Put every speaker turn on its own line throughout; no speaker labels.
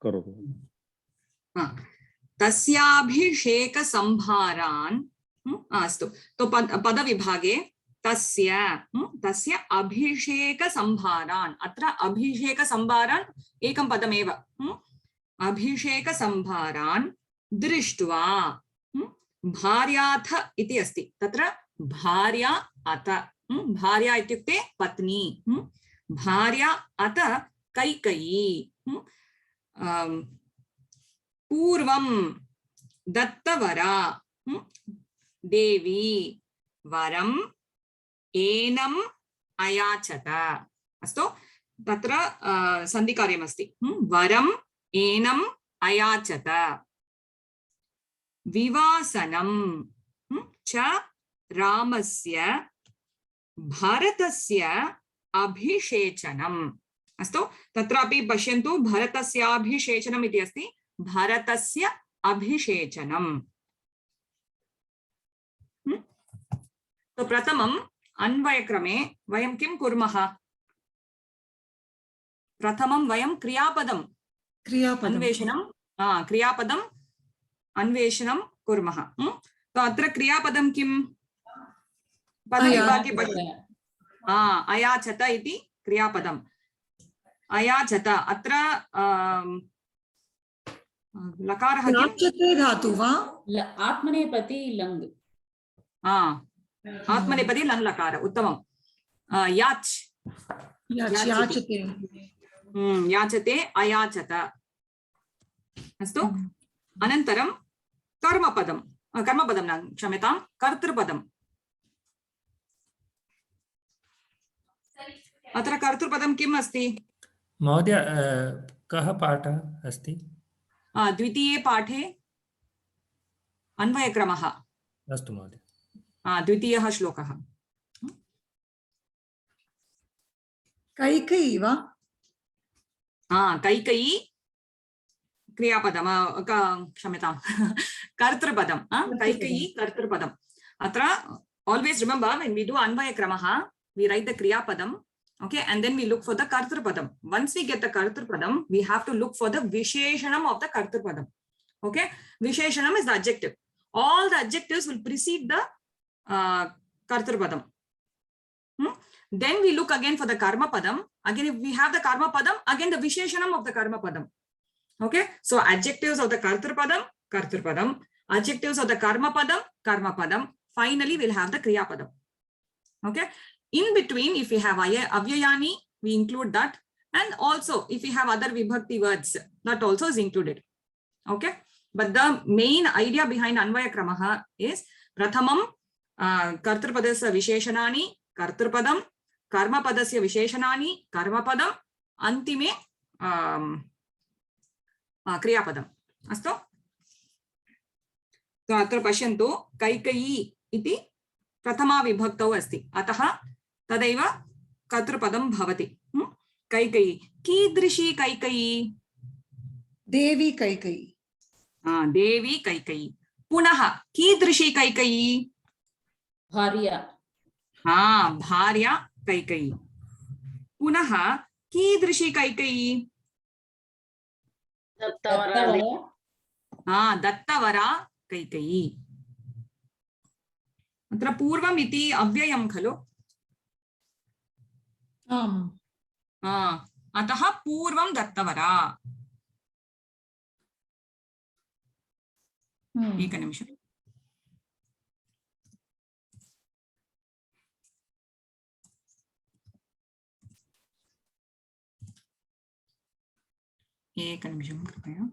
करोतु।
तस्याभिषेकसंभारान् अस्तु तो पदविभागे तस्य अभिषेकसंभारान् अत्र अभिषेकसंभारान् एकं पदमेव अभिषेकसंभारान् दृष्ट्वा भार्याथ इति अस्ति तत्र भार्या अत भार्या इत्युक्ते पत्नी भार्या अत कैकेयी पूर्वं दत्तवरा देवी वरम् एनम् अयाचत अस्तु तत्र सन्धिकार्यमस्ति वरम् एनम् अयाचत विवासनं च रामस्य भरतस्य अभिषेचनम् अस्तु तत्रापि पश्यन्तु भरतस्याभिषेचनम् इति अस्ति भरतस्य अभिषेचनम् तो प्रथमम् अन्वयक्रमे वयं किं कुर्मः प्रथमं वयं क्रियापदम् अन्वेषणं कुर्मः तो अत्र क्रियापदं किं पदविभागे अयाचत इति क्रियापदम् अयाचत अत्र लकारः
याचते धातु वा
आत्मनेपदी लङ्
आत्मनेपदी लङ् लकार उत्तमं याच
याचते
याचते अयाचत अस्तु अनन्तरं कर्मपदं न क्षम्यतां कर्तृपदम् अत्र कर्तृपदं किम् अस्ति
महोदय कः पाठः अस्ति
द्वितीये पाठे अन्वयक्रमः
अस्तु महोदय
द्वितीयः श्लोकः
कैकेयी वा
कैकेयी क्रियापदं क्षम्यतां कर्तृपदं कैकेयी कर्तृपदम् अत्र always remember when we do अन्वयक्रमः we write the kriyapadam okay and then we look for the kartrupadam once we get the kartrupadam we have to look for the visheshanam of the kartrupadam okay visheshanam is the adjective all the adjectives will precede the kartrupadam then we look again for the karma padam again if we have the karma padam again the visheshanam of the karma padam okay so adjectives of the kartrupadam adjectives of the karma padam finally we'll have the kriya padam okay in between if we have avyayani we include that and also if we have other vibhakti words that also is included okay but the main idea behind anvaya kramaha is prathamam kartrupadasya visheshanani kartrupadam karmapadasya visheshanani karmapadam antime kriyapadam astu so atra pashyantu Kaikeyi इति प्रथमा विभक्तौ अस्ति अतः तदैव कर्तृपदं भवति कैकेयी कीदृशी कैकेयी
देवी कैकेयी
देवी कैकेयी पुनः कीदृशी कैकेयी
भार्या
भार्या कैकेयी पुनः कीदृशी कैकेयी दत्तवरा कैकेयी अत्र पूर्वम् इति अव्ययं खलु अतः पूर्वं दत्तवरा एकनिमिषम् एकनिमिषं कृपया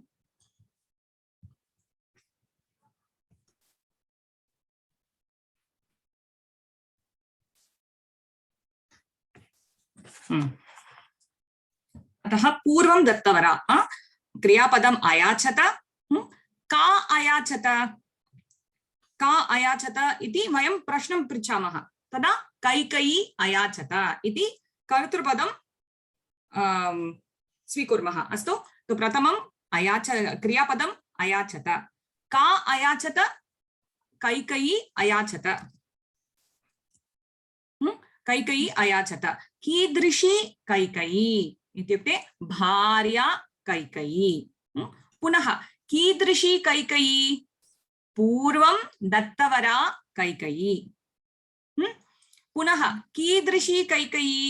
अतः पूर्वं दत्तवरा क्रियापदम् अयाचत का अयाचत इति वयं प्रश्नं पृच्छामः तदा कैकेयी अयाचत इति कर्तृपदं स्वीकुर्मः अस्तु तो प्रथमं क्रियापदम् अयाचत का अयाचत कैकेयी अयाचत कैकेयी अयाचत कीदृशी कैकेयी इत्युक्ते भार्या कैकेयी पुनः कीदृशी कैकेयी पूर्वं दत्तवरा कैकेयी पुनः कीदृशी कैकेयी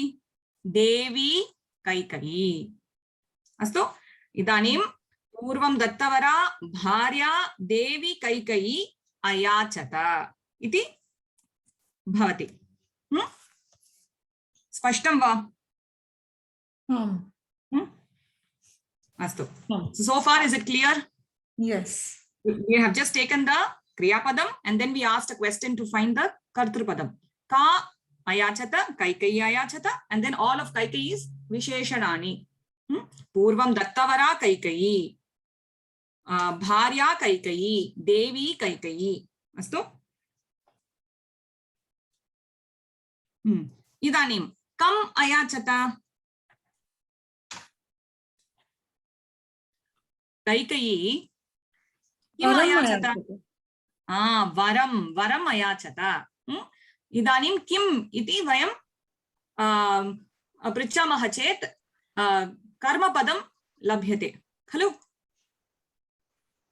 देवी कैकेयी अस्तु इदानीं पूर्वं दत्तवरा भार्या देवी कैकेयी अयाचत इति भवति स्पष्टं वा अस्तु so far is it clear
Yes.
we have just taken the kriya padam and then we asked a question to find the kartru padam ka ayachata kaikeyi ayachata and then all of kaikeyi's visheshanani पूर्वं दत्तवरा कैकेयी भार्या कैकेयी देवी कैकेयी अस्तु इदानीं कम् अयाचत कैकेयी किम् अयाचत वरम् अयाचत इदानीं किम् इति वयं पृच्छामः चेत् कर्मपदं लभ्यते खलु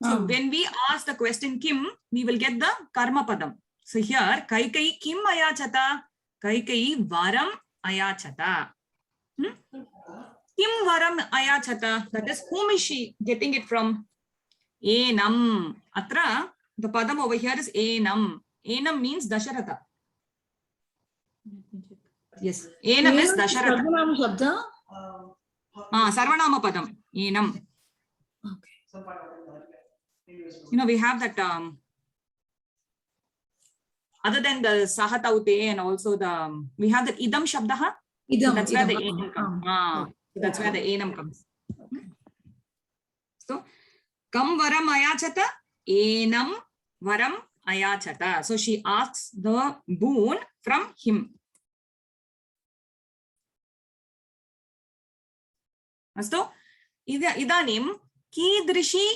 so when we ask the question kim we will get the karma padam so here kaikeyi kim ayachata kaikeyi varam ayachata kim varam ayachata that is whom is she getting it from enam atra the padam over here is enam means dasharatha yes enam is dasharatha
सर्वनाम शब्द
sarvanama padam enam
Okay.
you know we have that other than the sahataute and also the we have that idam shabdah
Idam,
that's where the
idam.
enam comes that's where the enam comes so kam varam ayachata enam varam ayachata so she asks the boon from him अस्तु इदानीं कीदृशी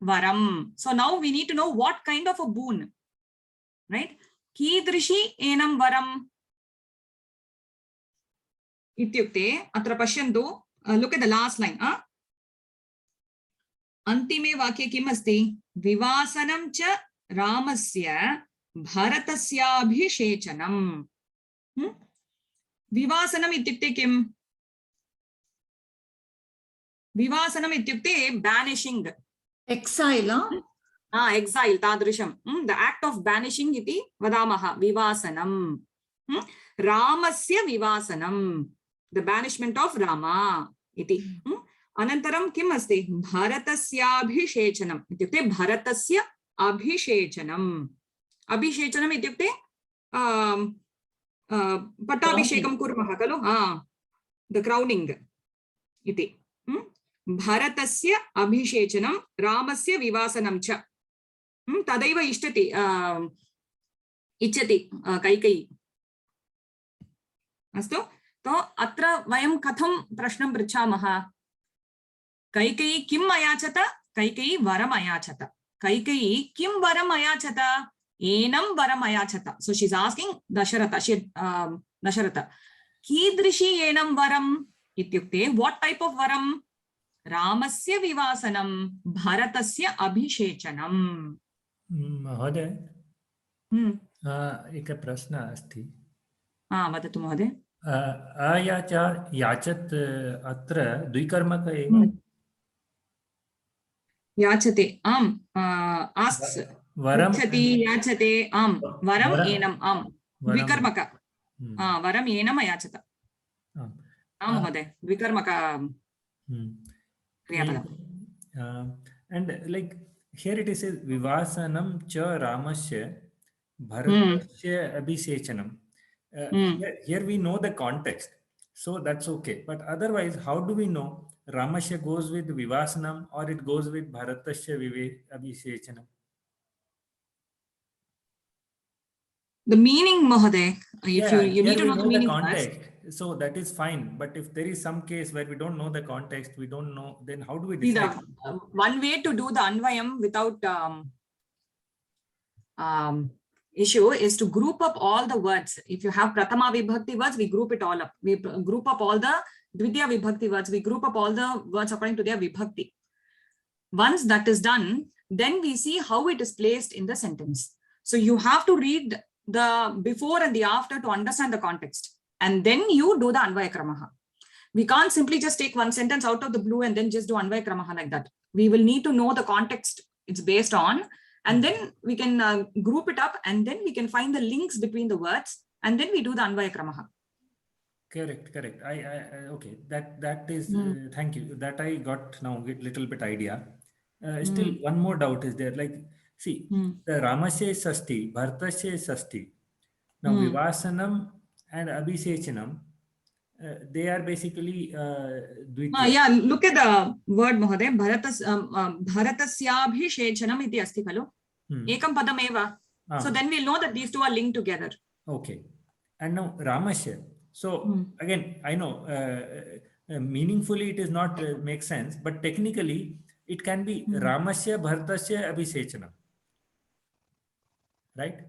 वरम so now we need to know what kind of a boon right कीदृशी एनं वरम इत्युक्ते अत्र पश्यन्तु look at the last line अन्तिमे वाक्ये किम् अस्ति विवासनं च रामस्य भरतस्याभिषेचनम् विवासनम् इत्युक्ते किम् विवासनम् इत्युक्ते banishing
Exile.
exile तादृशं the act of banishing इति वदामः विवासनं रामस्य विवासनं the banishment of Rama इति अनन्तरं किम् अस्ति भरतस्याभिषेचनम् इत्युक्ते भरतस्य अभिषेचनम् अभिषेचनम् इत्युक्ते पट्टाभिषेकं कुर्मः खलु the crowning इति भरतस्य अभिषेचनं रामस्य विवासनं च तदैव इच्छति कैकेयी अस्तु तो अत्र वयं कथं प्रश्नं पृच्छामः कैकेयी किम् अयाचत कैकेयी वरम् अयाचत कैकेयी किं वरम् अयाचत एनं वरम् अयाचत so she is asking Dasharath कीदृशी एनं वरम् इत्युक्ते what type of वरम् रामस्य विवासनं भरतस्य अभिषेचनम्
महोदय एकः प्रश्नः अस्ति
वदतु महोदय
याचत् अत्र द्विकर्मक एव
याचते आम् आस्क्स् पृच्छति याचते आम् वरम् एनम् आम् द्विकर्मक वरम् एनम् अयाचत आम् महोदय द्विकर्मक
and like here it is vivasanam cha ramasya bharatasya abhisechanam here we know the context so that's okay but otherwise how do we know ramasya goes with vivasanam or it goes with bharatasya abhisechanam
the meaning mohoday if you need to know the meaning
context so that is fine but if there is some case where we don't know the context we don't know then how do we decide
one way to do the anvayam without issue is to group up all the words. If you have Prathama Vibhakti words, we group it all up. We group up all the Dvitiya Vibhakti words. We group up all the words according to their Vibhakti. Once that is done, then we see how it is placed in the sentence. So you have to read the before and the after to understand the context. And then you do the Anvaya Kramaha. We can't simply just take one sentence out of the blue and then just do Anvaya Kramaha like that. We will need to know the context it's based on, and then we can group it up, and then we can find the links between the words, and then we do the Anvaya Kramaha.
Correct. I okay. That is thank you. That I got now a little bit idea. Still, one more doubt is there. Like, see, the Ramasya is Sasti, Bharatasya is Sasti. Now, Vivasanam and Abhisechanam, they are basically Dvitiya.
Yeah, look at the word, Mohoday. Bharatasyabhishechanam iti asti khalo. Ekam padam eva. So then we'll know that these two are linked together.
Okay. And now Ramasya. So again, I know meaningfully it is not make sense, but technically it can be Ramasya, Bharatasya, Abhisechanam. Right?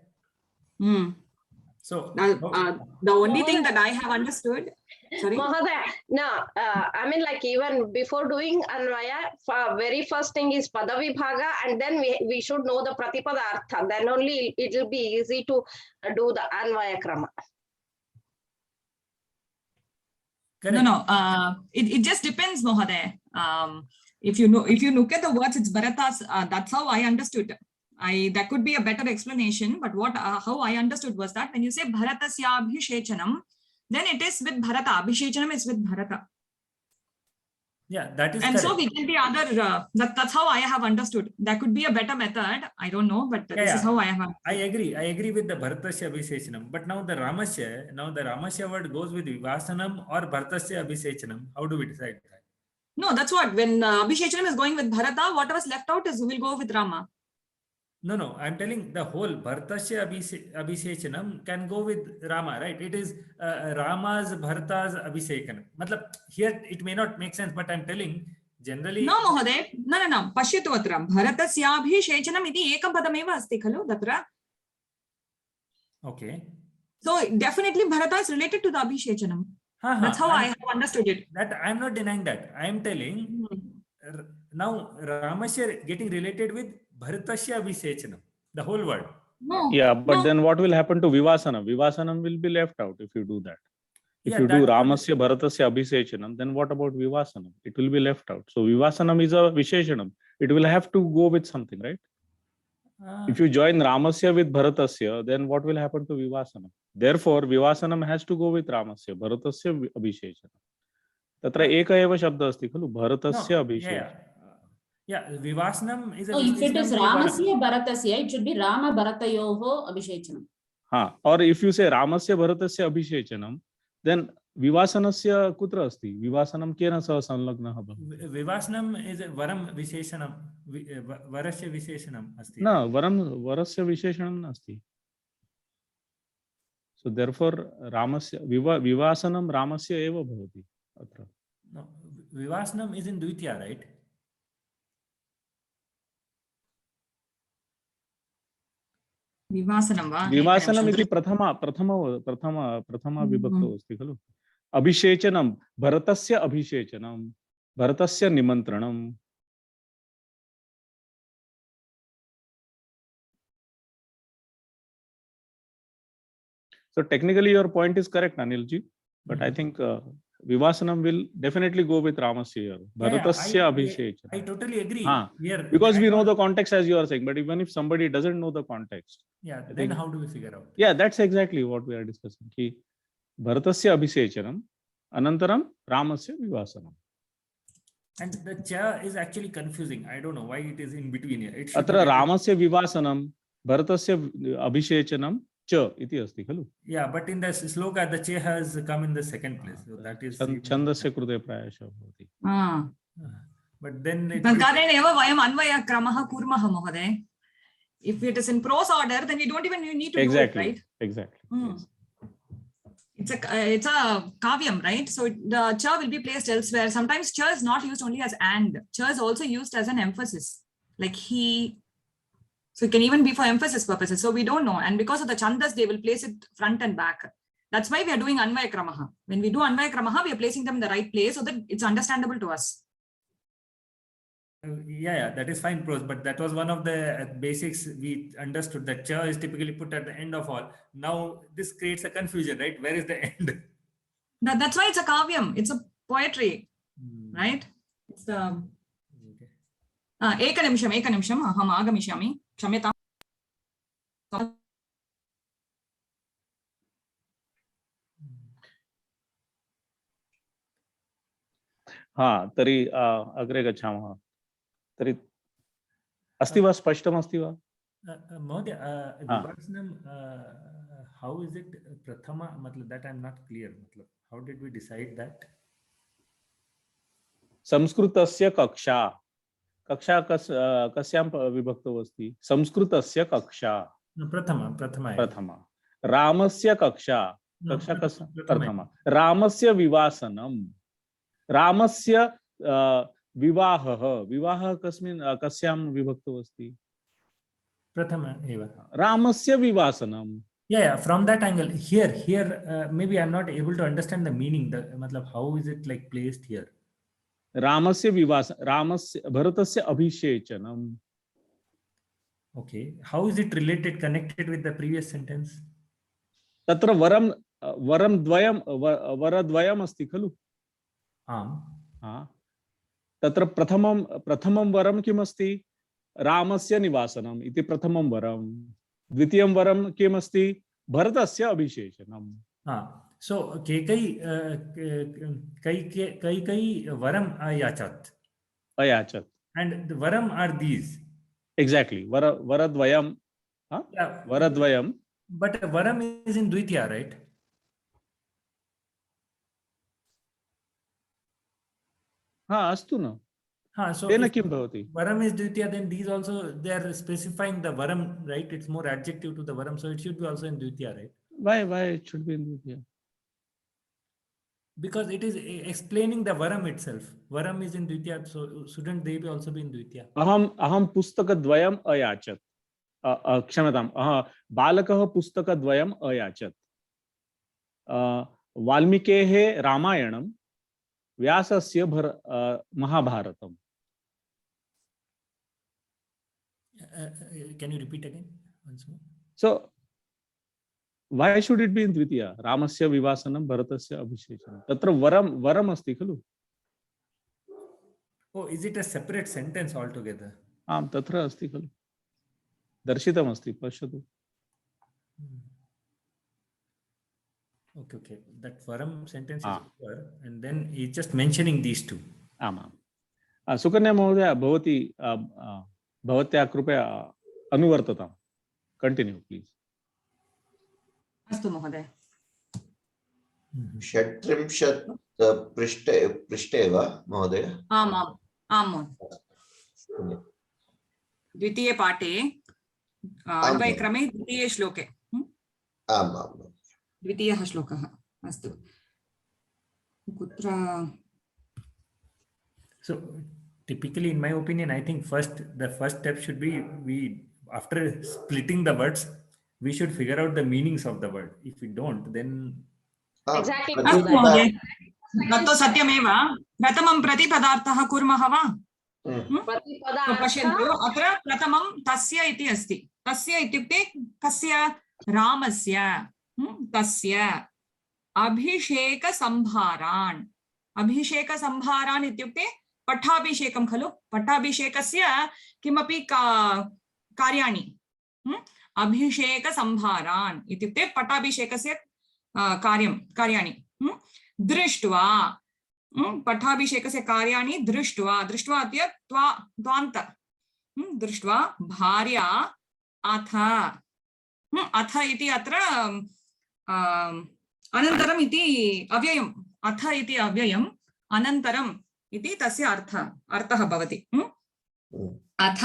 So
the only thing that I have understood, sorry,
Mohoday, no, I mean, like, even before doing Anvaya, very first thing is Padavibhaga, and then we should know the Pratipada Artha. Then only it will be easy to do the Anvaya Krama.
correct.
No, it just depends, Mohoday. If you look at the words, it's Bharatas. That's how I understood. That could be a better explanation, but how I understood was that when you say Bharatasya Abhishechanam, then it is with Bharata. Abhishechanam is with Bharata.
Yeah, that is
And
correct.
so we can be other, that's how I have understood. That could be a better method. I don't know, but this is how I have.
I agree with the Bharatasya Abhisechanam. But now the Ramasya word goes with Vivasanam or Bharatasya Abhisechanam. How do we decide that?
No, that's what. When Abhishechanam is going with Bharata, whatever's left out is we'll go with Rama.
No, I'm telling the whole Bharatasya Abhisechanam can go with Rama, right? It is Rama's Bharata's Abhisechanam. Matlab, here it may not make sense, but I'm telling generally.
No, Mohoday. No. Pashyatu atra. Bharatasya Abhishechanam iti ekam padameva asti khalo tatra.
Okay.
So definitely Bharata is related to the Abhishechanam. That's how I have understood it.
That I'm not denying that. I'm telling now Ramasya getting related with Bharatasya Abhisechanam, the whole word.
No.
Yeah, but
no.
then what will happen to Vivasanam? Vivasanam will be left out if you do that. If you do Ramasya, Bharatasya, Abhisechanam, then what about Vivasanam? It will be left out. So Vivasanam is a Visheshanam. It will have to go with something, right? If you join Ramasya with Bharatasya, then what will happen to Vivasanam? Therefore, Vivasanam has to go with Ramasya, Bharatasya, Abhisechanam. Tatra eka eva shabda asti khalu, Bharatasya, Abhisechanam.
Yeah, Vivasanam is a.
So if it is Ramasya Bharatasya, it should be Rama Bharatayoho Abhishechanam.
Or if you say Ramasya, Bharatasya, Abhishechanam, then Vivasanasya kutra asti? Vivasanam kena sah sanlagnaha bhavati.
Vivasanam is a Varam Visheshanam. Varasya Visheshanam asti.
No, Varasya Visheshanam nasti. So therefore, Ramasya, Vivasanam Ramasya eva bhavati. Atra.
No, Vivasanam is in Dvitiya, right?
Vivasanam iti prathama vibhakto asti khalu. Abhishechanam, Bharatasya Abhishechanam, Bharatasya Nimantranam. So technically your point is correct, Anilji, but I think Vivasanam will definitely go with Ramasya here. Bharatasya Abhishechanam.
I totally agree. Here,
because we know the context as you are saying, but even if somebody doesn't know the context.
Yeah, then how do we figure out?
Yeah, that's exactly what we are discussing. Ki Bharatasya Abhishechanam, Anantaram Ramasya Vivasanam.
And the cha is actually confusing. I don't know why it is in between here.
Atra Ramasya Vivasanam, Bharatasya Abhishechanam, cha iti asti khalu.
Yeah, but in the sloka, the cha has come in the second place. So that is
Chandasya krute prayasha bhavati.
But then
if it is in prose order, then we don't even need to do it, right?
Exactly.
Yes. It's a kavyam, right? So the cha will be placed elsewhere. Sometimes cha is not used only as and. Cha is also used as an emphasis, like he. So it can even be for emphasis purposes. So we don't know. And because of the chandas, they will place it front and back. That's why we are doing Anvaya Kramaha. When we do Anvaya Kramaha, we are placing them in the right place so that it's understandable to us.
Yeah, that is fine, Pros. But that was one of the basics we understood, that cha is typically put at the end of all. Now this creates a confusion, right? Where is the end?
That's why it's a kavyam. It's a poetry, right? It's the ekanimsham aham agamishami kshamyatam.
हाँ तरी अग्रे गच्छामः तरी अस्ति वा स्पष्टमस्ति वा
Mहोदय, Vibhasanam, how is it prathama, matlab that I'm not clear, matlab how did we decide that?
संस्कृतस्य कक्षा कक्षा कस्यां विभक्तौ अस्ति संस्कृतस्य कक्षा प्रथमा रामस्य कक्षा कक्षा प्रथमा रामस्य विवासनम रामस्य विवाहः विवाहः कस्यां विभक्तौ अस्ति
Prathama eva.
रामस्य विवासनम.
Yeah, from that angle here maybe I'm not able to understand the meaning, the matlab how is it like placed here?
रामस्य विवास रामस्य भरतस्य अभिषेचनम.
Okay, how is it related, connected with the previous sentence?
तत्र वरद्वयम् अस्ति खलु.
आम्.
तत्र प्रथमं वरं किम् अस्ति? रामस्य निवासनम् इति प्रथमं वरं. द्वितीयं वरं किम् अस्ति? भरतस्य अभिषेचनम्.
So Kekai varam ayachat. And the varam are these.
Exactly. Varadvayam.
Yeah.
Varadvayam.
But varam is in Dvitiya, right?
अस्तु न.
So
तेन किं भवति?
varam is Dvitiya, then these also they are specifying the varam, right? It's more adjective to the varam, so it should be also in Dvitiya, right?
Why it should be in Dvitiya?
Because it is explaining the varam itself. Varam is in Dvitiya, so shouldn't they also be in Dvitiya?
अहं पुस्तकद्वयम् अयाचत्. क्षम्यताम्. बालकः पुस्तकद्वयम् अयाचत्. वाल्मीकेः रामायणं, व्यासस्य महाभारतम्.
Can you repeat again once more?
So why should it be in Dvitiya? Ramasya vivasanam Bharatasya abhishechanam. Tatra varam asti khalu.
Oh, is it a separate sentence altogether?
Tatra asti khalu. Darshitam asti, pashyatu.
Okay. That varam sentence is over, and then he's just mentioning these two.
Sukanya Mahodaya, भवत्या कृपया अनुवर्तताम्. Continue, please.
अस्तु महोदय.
36 पृष्ठे वा महोदय?
आम्. द्वितीये पाठे अन्वयक्रमे द्वितीये श्लोके.
आम्.
द्वितीयः श्लोकः. अस्तु. कुत्र?
So typically, in my opinion, I think the first step should be, we after splitting the words, we should figure out the meanings of the word. If we don't, then
Exactly.
अस्तु महोदय. तत्तु सत्यमेव. प्रथमं प्रतिपदार्थः कुर्मः वा? पश्यन्तु, अत्र प्रथमं तस्य इति अस्ति. तस्य इत्युक्ते कस्य? रामस्य. तस्य अभिषेकसंभारान् इत्युक्ते पट्टाभिषेकं खलु. पट्टाभिषेकस्य किमपि कार्याणि. अभिषेकसंभारान् इत्युक्ते पट्टाभिषेकस्य कार्याणि दृष्ट्वा. पट्टाभिषेकस्य कार्याणि दृष्ट्वा अद्य त्वान्त. दृष्ट्वा भार्या अथ इति अत्र अनन्तरम् इति अव्ययम्. अथ इति अव्ययम्, अनन्तरम् इति तस्य अर्थः भवति. अथ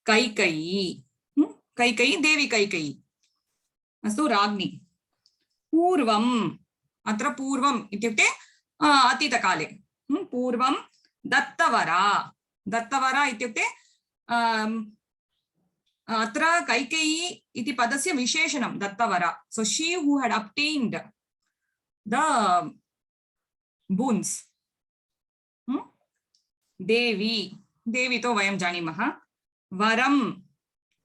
कैकेयी. कैकेयी देवी कैकेयी. अस्तु, राज्ञी. पूर्वम्. अत्र पूर्वम् इत्युक्ते अतीतकाले. पूर्वं दत्तवरा. दत्तवरा इत्युक्ते अत्र कैकेयी इति पदस्य विशेषणं दत्तवरा. So she who had obtained the boons. देवी, देवी तो वयं जानीमः. वरं,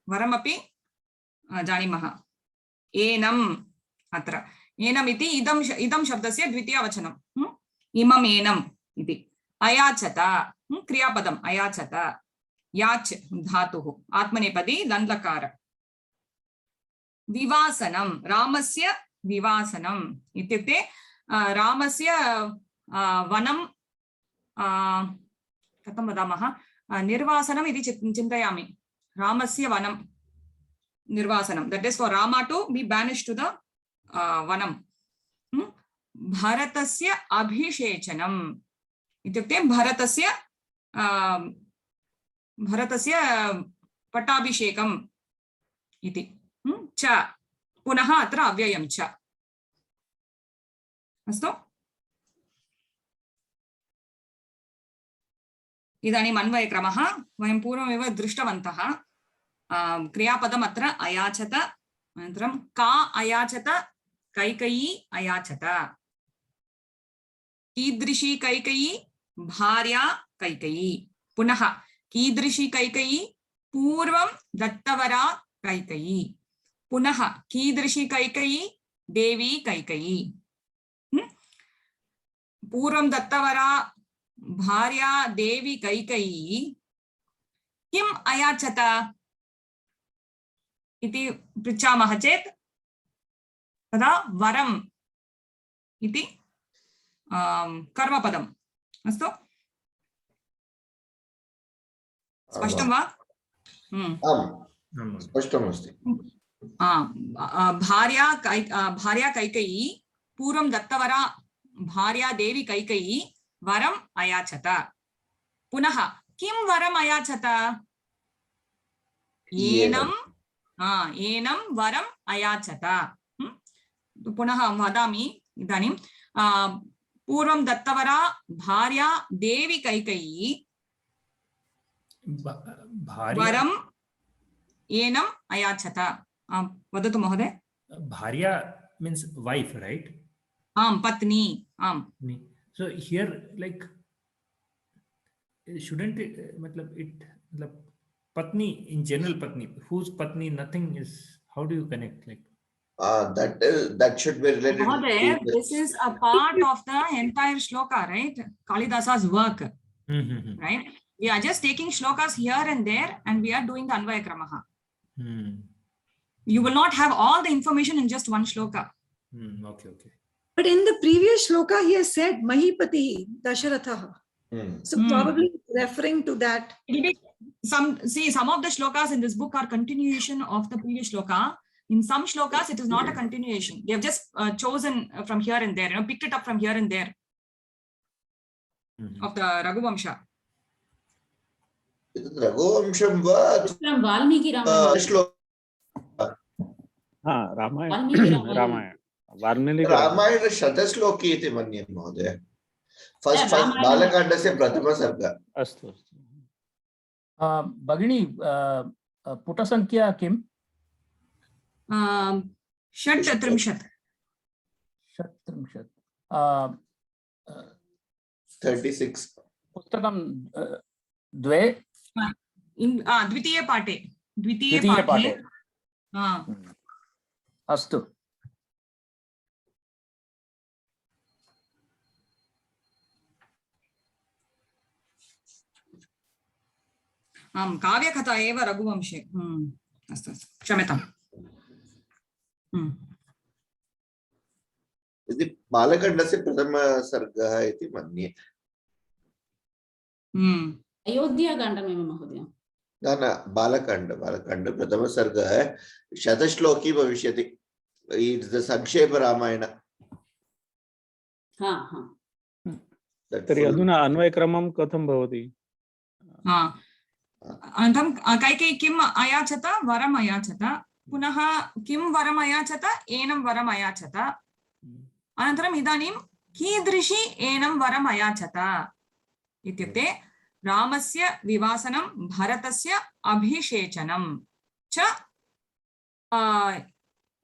वरमपि जानीमः. एनम्, अत्र एनम् इति इदं शब्दस्य द्वितीयवचनं. इमम् एनम् इति. अयाचत, क्रियापदम् अयाचत. याच धातुः, आत्मनेपदी लन्लकार. विवासनं, रामस्य विवासनम् इत्युक्ते रामस्य वनं कथं वदामः, निर्वासनम् इति चिन्तयामि. रामस्य वनं निर्वासनं, that is for Rama to be banished to the vanam. भरतस्य अभिषेचनम् इत्युक्ते भरतस्य पट्टाभिषेकम् इति. च पुनः अत्र अव्ययं च. अस्तु, इदानीम् अन्वयक्रमः वयं पूर्वमेव दृष्टवन्तः. क्रियापदम् अत्र अयाचत, अनन्तरं का अयाचत, कैकेयी अयाचत. कीदृशी कैकेयी, भार्या कैकेयी. पुनः कीदृशी कैकेयी, पूर्वं दत्तवरा कैकेयी. पुनः कीदृशी कैकेयी, देवी कैकेयी. पूर्वं दत्तवरा भार्या देवी कैकेयी किम् अयाचत इति पृच्छामः चेत् तदा वरम् इति कर्मपदम्. अस्तु, स्पष्टं वा?
स्पष्टमस्ति.
भार्या कैकेयी, पूर्वं दत्तवरा भार्या देवी कैकेयी वरम् अयाचत. पुनः किं वरम् अयाचत? एनं वरम् अयाचत. पुनः वदामि इदानीं. पूर्वं दत्तवरा भार्या देवी कैकेयी वरम् एनम् अयाचत. वदतु महोदय.
भार्या means wife, right?
आम्, पत्नी. आम्.
So here, like, shouldn't it, patni in general, patni, whose patni, nothing is, how do you connect? Like,
that should be related.
Mahoday, this is a part of the entire shloka, right? Kalidasa's work, right? We are just taking shlokas here and there, and we are doing the Anvaya Kramaha. You will not have all the information in just one shloka.
Okay.
But in the previous shloka, he has said Mahipati Dasharatha. So probably referring to that.
Some of the shlokas in this book are continuation of the previous shloka. In some shlokas, it is not a continuation. They have just chosen from here and there, picked it up from here and there of the Raghuvamsha.
Raghuvamsham va
Valmiki Ramayana.
Ramayana.
Ramayan शतश्लोकी इति मन्ये महोदय. First बालकाण्डस्य प्रथमसर्ग.
अस्तु भगिनी, पुटसङ्ख्या किम्?
36.
36.
पुस्तकं द्वे.
द्वितीयपाठे.
अस्तु.
काव्यकथा एव रघुवंशे. अस्तु, क्षम्यताम्.
इति बालकाण्डस्य प्रथमसर्गः इति मन्ये.
अयोध्याकाण्डमेव महोदय.
न बालकाण्ड प्रथमसर्गः शतश्लोकी भविष्यति. इट्स् द संक्षेप रामायण.
तर्हि अधुना अन्वयक्रमं कथं भवति?
अनन्तरं कैकेयी किम् अयाचत? वरम् अयाचत. पुनः किं वरम् अयाचत? एनं वरम् अयाचत. अनन्तरम् इदानीं कीदृशी एनं वरम् अयाचत इत्युक्ते रामस्य विवासनं, भरतस्य अभिषेचनं च च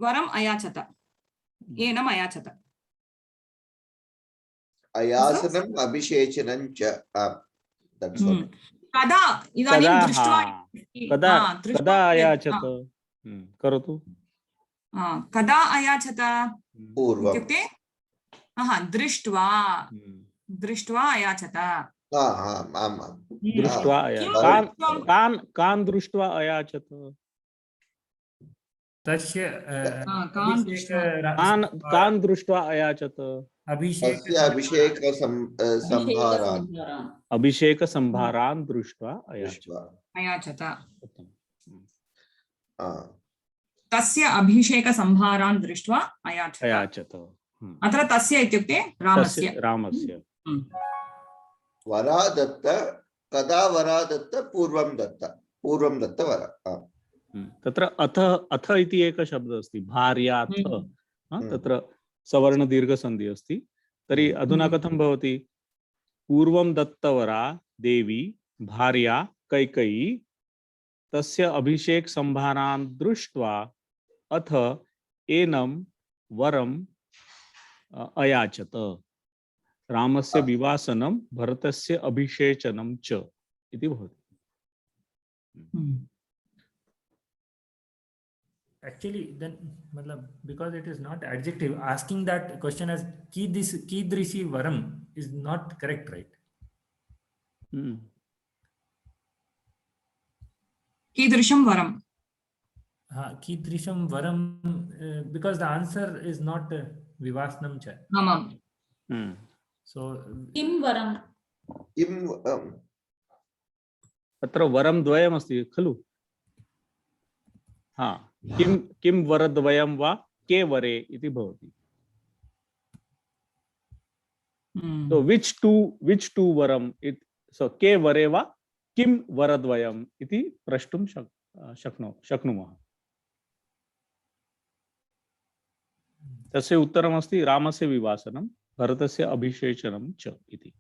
वरम् अयाचत एनम् अयाचत
अयासनम् अभिषेचनं च that's what.
कदा इदानीं
कदा
दृष्ट्वा
कदा
दृष्ट्वा
कदा अयाचत करोतु
कदा अयाचत
पूर्वम्
इत्युक्ते दृष्ट्वा दृष्ट्वा अयाचत
दृष्ट्वा कान् दृष्ट्वा अयाचत
तस्य
कान् दृष्ट्वा अयाचत अभिषेक संभारान् दृष्ट्वा
अयाचत तस्य अभिषेक संभारान् दृष्ट्वा अयाचत अत्र तस्य इत्युक्ते
रामस्य
वरा दत्त कदा वरा दत्त पूर्वं दत्त वरा
तत्र अथ इति एकः शब्दः अस्ति भार्याथ तत्र सवर्ण दीर्घ संधि अस्ति तर्हि अधुना कथं भवति पूर्वं दत्तवरा देवी भार्या कैकेयी तस्य अभिषेक संभारान् दृष्ट्वा अथ एनं वरम् अयाचत रामस्य विवासनं भरतस्य अभिषेचनं च इति भवति
actually then matlab because it is not adjective asking that question as kidrishi varam is not correct, right?
कीदृशं वरं
कीदृशं वरं because the answer is not vivasanam cha so
किं वरं
अत्र वरं द्वयम् अस्ति खलु किं वरद्वयं वा के वरे इति भवति so which two varam so के वरे वा किं वरद्वयम् इति प्रष्टुं शक्नुमः तस्य उत्तरमस्ति रामस्य विवासनं भरतस्य अभिषेचनं च इति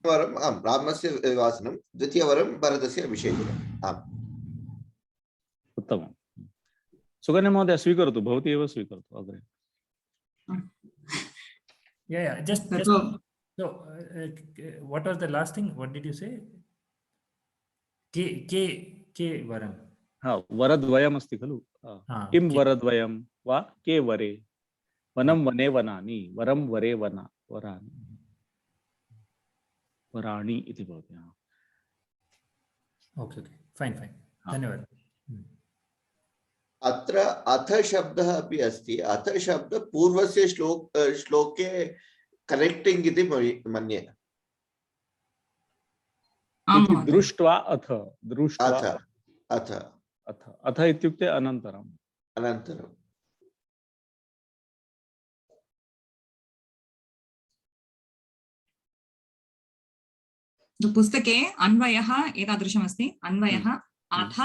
वरं रामस्य विवासनं द्वितीयवरं भरतस्य अभिषेचनम्
उत्तमं सुकन्या महोदय स्वीकरोतु भवती एव स्वीकरोतु अग्रे
just so what was the last thing, what did you say? के वरं
वरद्वयम् अस्ति खलु किं वरद्वयं वा के वरे वनं वने वनानि वरं वरे वरानि वराणि इति भवति
ओके फाइन धन्यवादः
अत्र अथ शब्दः अपि अस्ति अथ शब्द पूर्वस्य श्लोके कनेक्टिंग इति मन्ये
दृष्ट्वा अथ इत्युक्ते अनन्तरं
पुस्तके अन्वयः एतादृशमस्ति अन्वयः अथ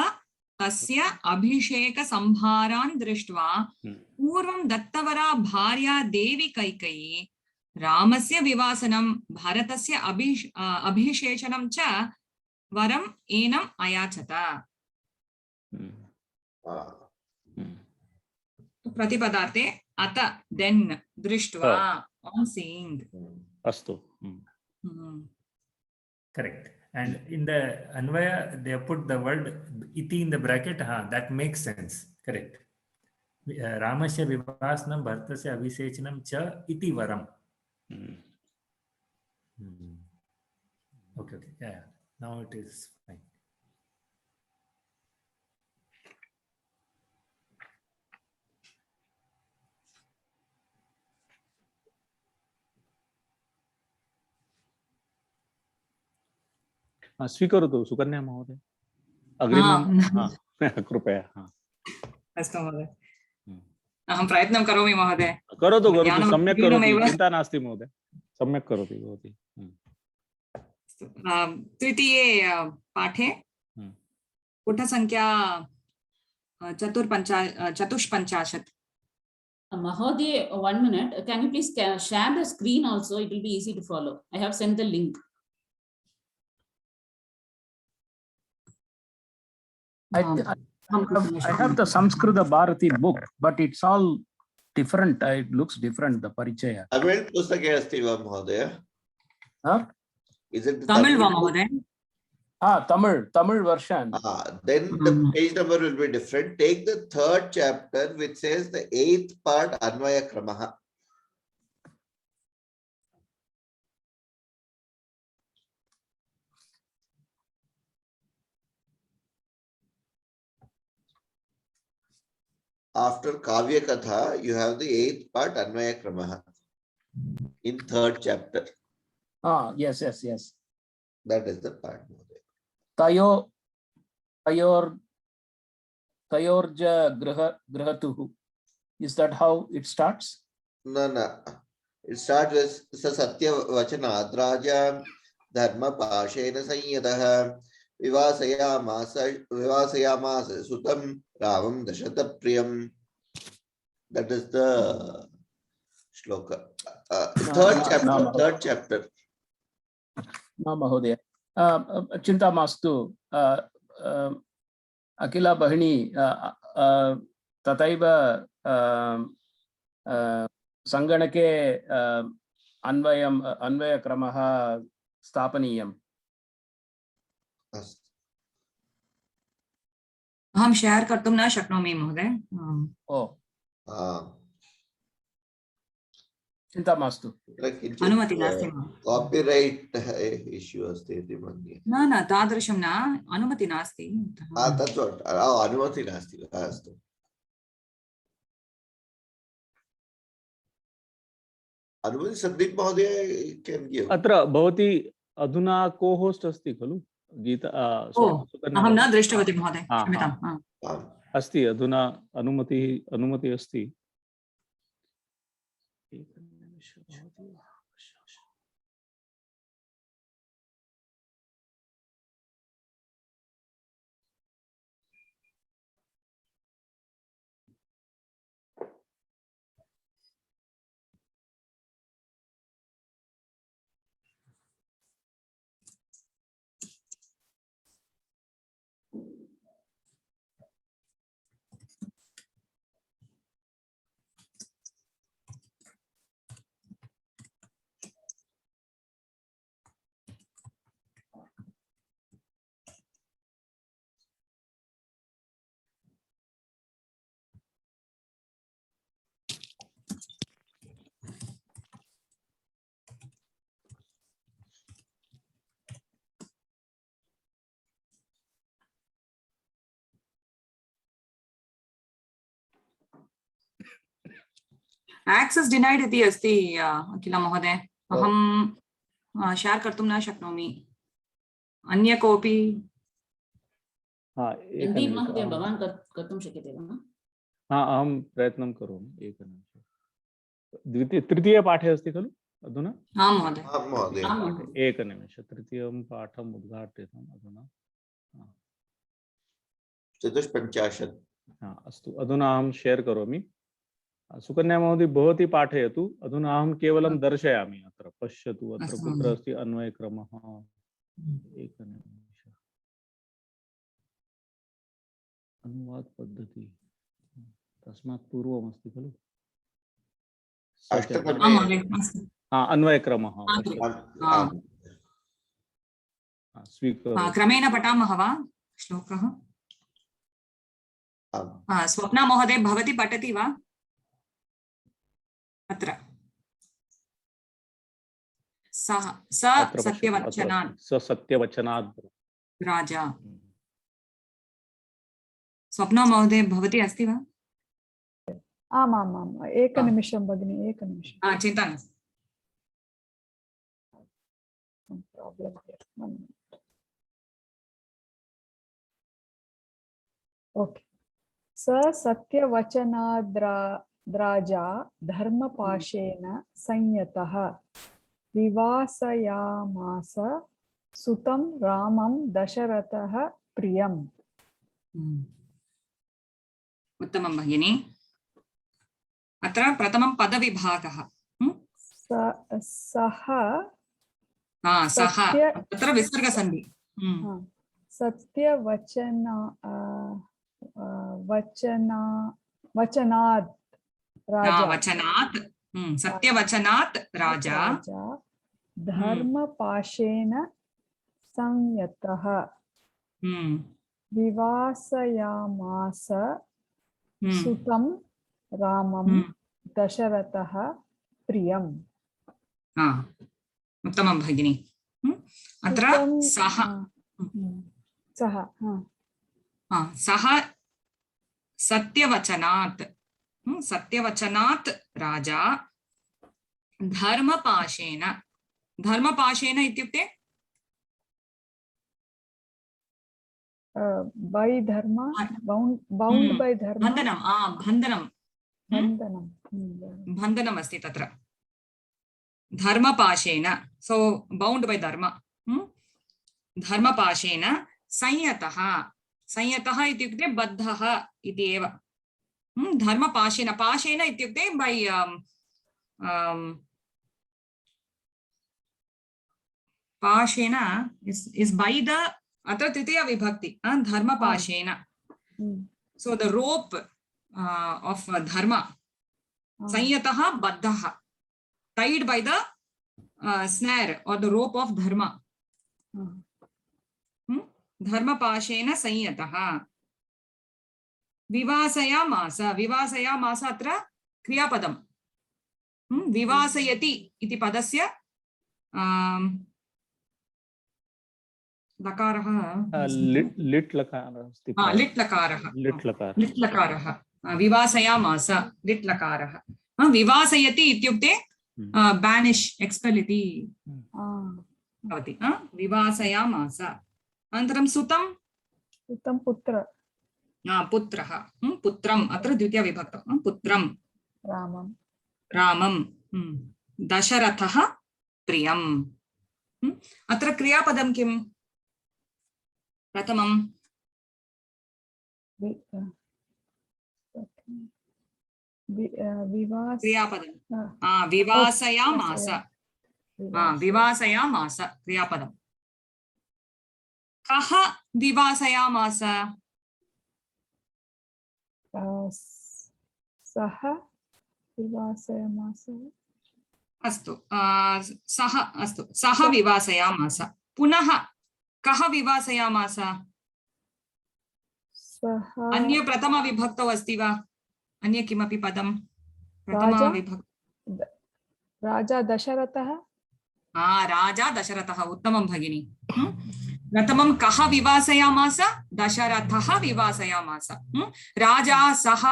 तस्य अभिषेक संभारान् दृष्ट्वा पूर्वं दत्तवरा भार्या देवी कैकेयी रामस्य विवासनं भरतस्य अभिषेचनं च वरम् एनम् अयाचत प्रतिपदार्थे अत देन् दृष्ट्वा ऑन सीइंग
अस्तु
correct and in the anvaya they put the word iti in the bracket that makes sense correct ramasya vivasanam bharatasya abhisechanam cha iti varam okay yeah now it is fine
स्वीकरोतु सुकन्या महोदय अग्रिमं कृपया
अस्तु महोदय अहं प्रयत्नं करोमि महोदय
करोतु सम्यक् करोतु चिन्ता नास्ति महोदय सम्यक् करोति भवती
तृतीये पाठे पुटसंख्या 54
Mahodaya, 1 minute. Can you please share the screen also? It will be easy to follow. I have sent the link.
I have the Samskrita Bharati book, but it's all different. It looks different, the Parichaya.
Tamil pustake asti va Mahodaya?
Huh?
Is it the
Tamil va
book?
Mahodaya?
Tamil version.
Then the page number will be different. Take the 3rd chapter, which says the 8th part, Anvaya Kramaha. After Kavya Katha, you have the 8th part, Anvaya Kramaha, in 3rd chapter.
Yes.
That is the part.
Tayorja grihatuhu. Is that how it starts?
No. It starts with Satya Vachana Adraja Dharma Pashena Sanyadaha Vivasayamasa Sutam Ravam Dashata Priyam. That is the shloka. Third chapter.
No, Mahodaya. Chinta mastu. Akila Bahini Tataiva Sanganake Anvaya Kramaha Stapaniyam.
अहं share कर्तुं न शक्नोमि महोदय.
चिंता मास्तु.
अनुमति नास्ति.
Copyright issue अस्ति इति मन्ये.
न तादृशं न, अनुमति नास्ति.
That's what. अनुमति नास्ति. अस्तु. अनुमति संदीप महोदय can give.
अत्र भवती अधुना को-होस्ट अस्ति खलु? गीता
अहं न दृष्टवती महोदय, क्षम्यताम्.
अस्ति अधुना अनुमति अस्ति.
Access denied इति अस्ति अखिल महोदय. अहं शेयर कर्तुं न शक्नोमि. अन्य कोऽपि?
संदीप महोदय भवान् कर्तुं शक्यते वा?
अहं प्रयत्नं करोमि. तृतीय पाठे अस्ति खलु अधुना?
आं महोदय.
एकनिमेष. तृतीयं पाठम् उद्घाट्यताम् अधुना.
54.
अस्तु, अधुना अहं शेयर करोमि. सुकन्या महोदय भवती पाठयतु. अधुना अहं केवलं दर्शयामि. अत्र पश्यतु, अत्र कुत्र अस्ति अन्वयक्रमः. एकनिमेष. अनुवाद पद्धति तस्मात् पूर्वम् अस्ति खलु? अन्वयक्रमः स्वीकरोतु.
क्रमेण पठामः वा श्लोकः? स्वप्ना महोदय भवती पठति वा? अत्र
सत्यवचनात्
राजा. स्वप्ना महोदय भवती अस्ति वा?
आमामाम्, एकनिमिषं भगिनि, एकनिमिषं.
चिन्ता नास्ति.
ओके. सत्यवचनाद्राजा धर्मपाशेन संयतः विवासयामास सुतं रामं दशरथः प्रियम्.
उत्तमं भगिनी. अत्र प्रथमं पदविभागः
सः
सः तत्र विसर्गसन्धि
सत्यवचन वचनात् राजा
वचनात् सत्यवचनात् राजा
धर्मपाशेन संयतः विवासयामास सुतं रामं दशरथः प्रियम्।
उत्तमं भगिनी। अत्र सः सः सत्यवचनात् राजा धर्मपाशेन इत्युक्ते
by dharma bound by dharma
बन्धनम् अस्ति तत्र धर्मपाशेन so bound by dharma धर्मपाशेन संयतः इत्युक्ते बद्धः इति एव पाशेन इत्युक्ते by पाशेन is by the अत्र तृतीया विभक्ति धर्मपाशेन so the rope of dharma संयतः बद्धः tied by the snare or the rope of dharma धर्मपाशेन संयतः विवासयामास अत्र क्रियापदम् विवासयति इति पदस्य लकारः
लिट् लकारः
विवासयामास लिट् लकारः विवासयति इत्युक्ते बानिश् एक्स्पेल् इति भवति विवासयामास। अनन्तरं सुतं पुत्रः पुत्रम् अत्र द्वितीया विभक्तौ पुत्रं रामं दशरथः प्रियम्। अत्र क्रियापदं किम्? प्रथमं क्रियापदं विवासयामास क्रियापदं कः विवासयामास?
सः विवासयामास
अस्तु सः विवासयामास। पुनः कः विवासयामास? अन्य प्रथमविभक्तौ अस्ति वा अन्य किमपि पदं?
राजा दशरथः
उत्तमं भगिनी। प्रथमं कः विवासयामास? दशरथः विवासयामास। राजा सः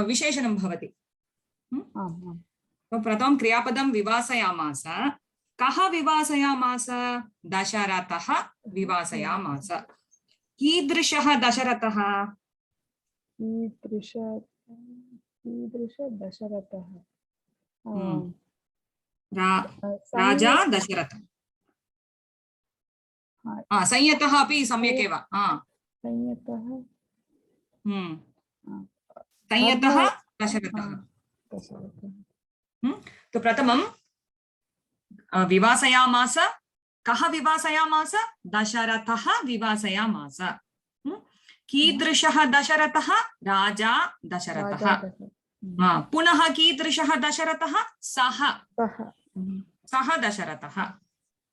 विशेषणं भवति। प्रथमं क्रियापदं विवासयामास। कः विवासयामास? दशरथः विवासयामास। कीदृशः दशरथः? राजा दशरथ। संयतः अपि सम्यक् एव। संयतः दशरथः। तो प्रथमं विवासयामास। कः विवासयामास? दशरथः विवासयामास। कीदृशः दशरथः? राजा दशरथः। पुनः कीदृशः दशरथः? सः दशरथः।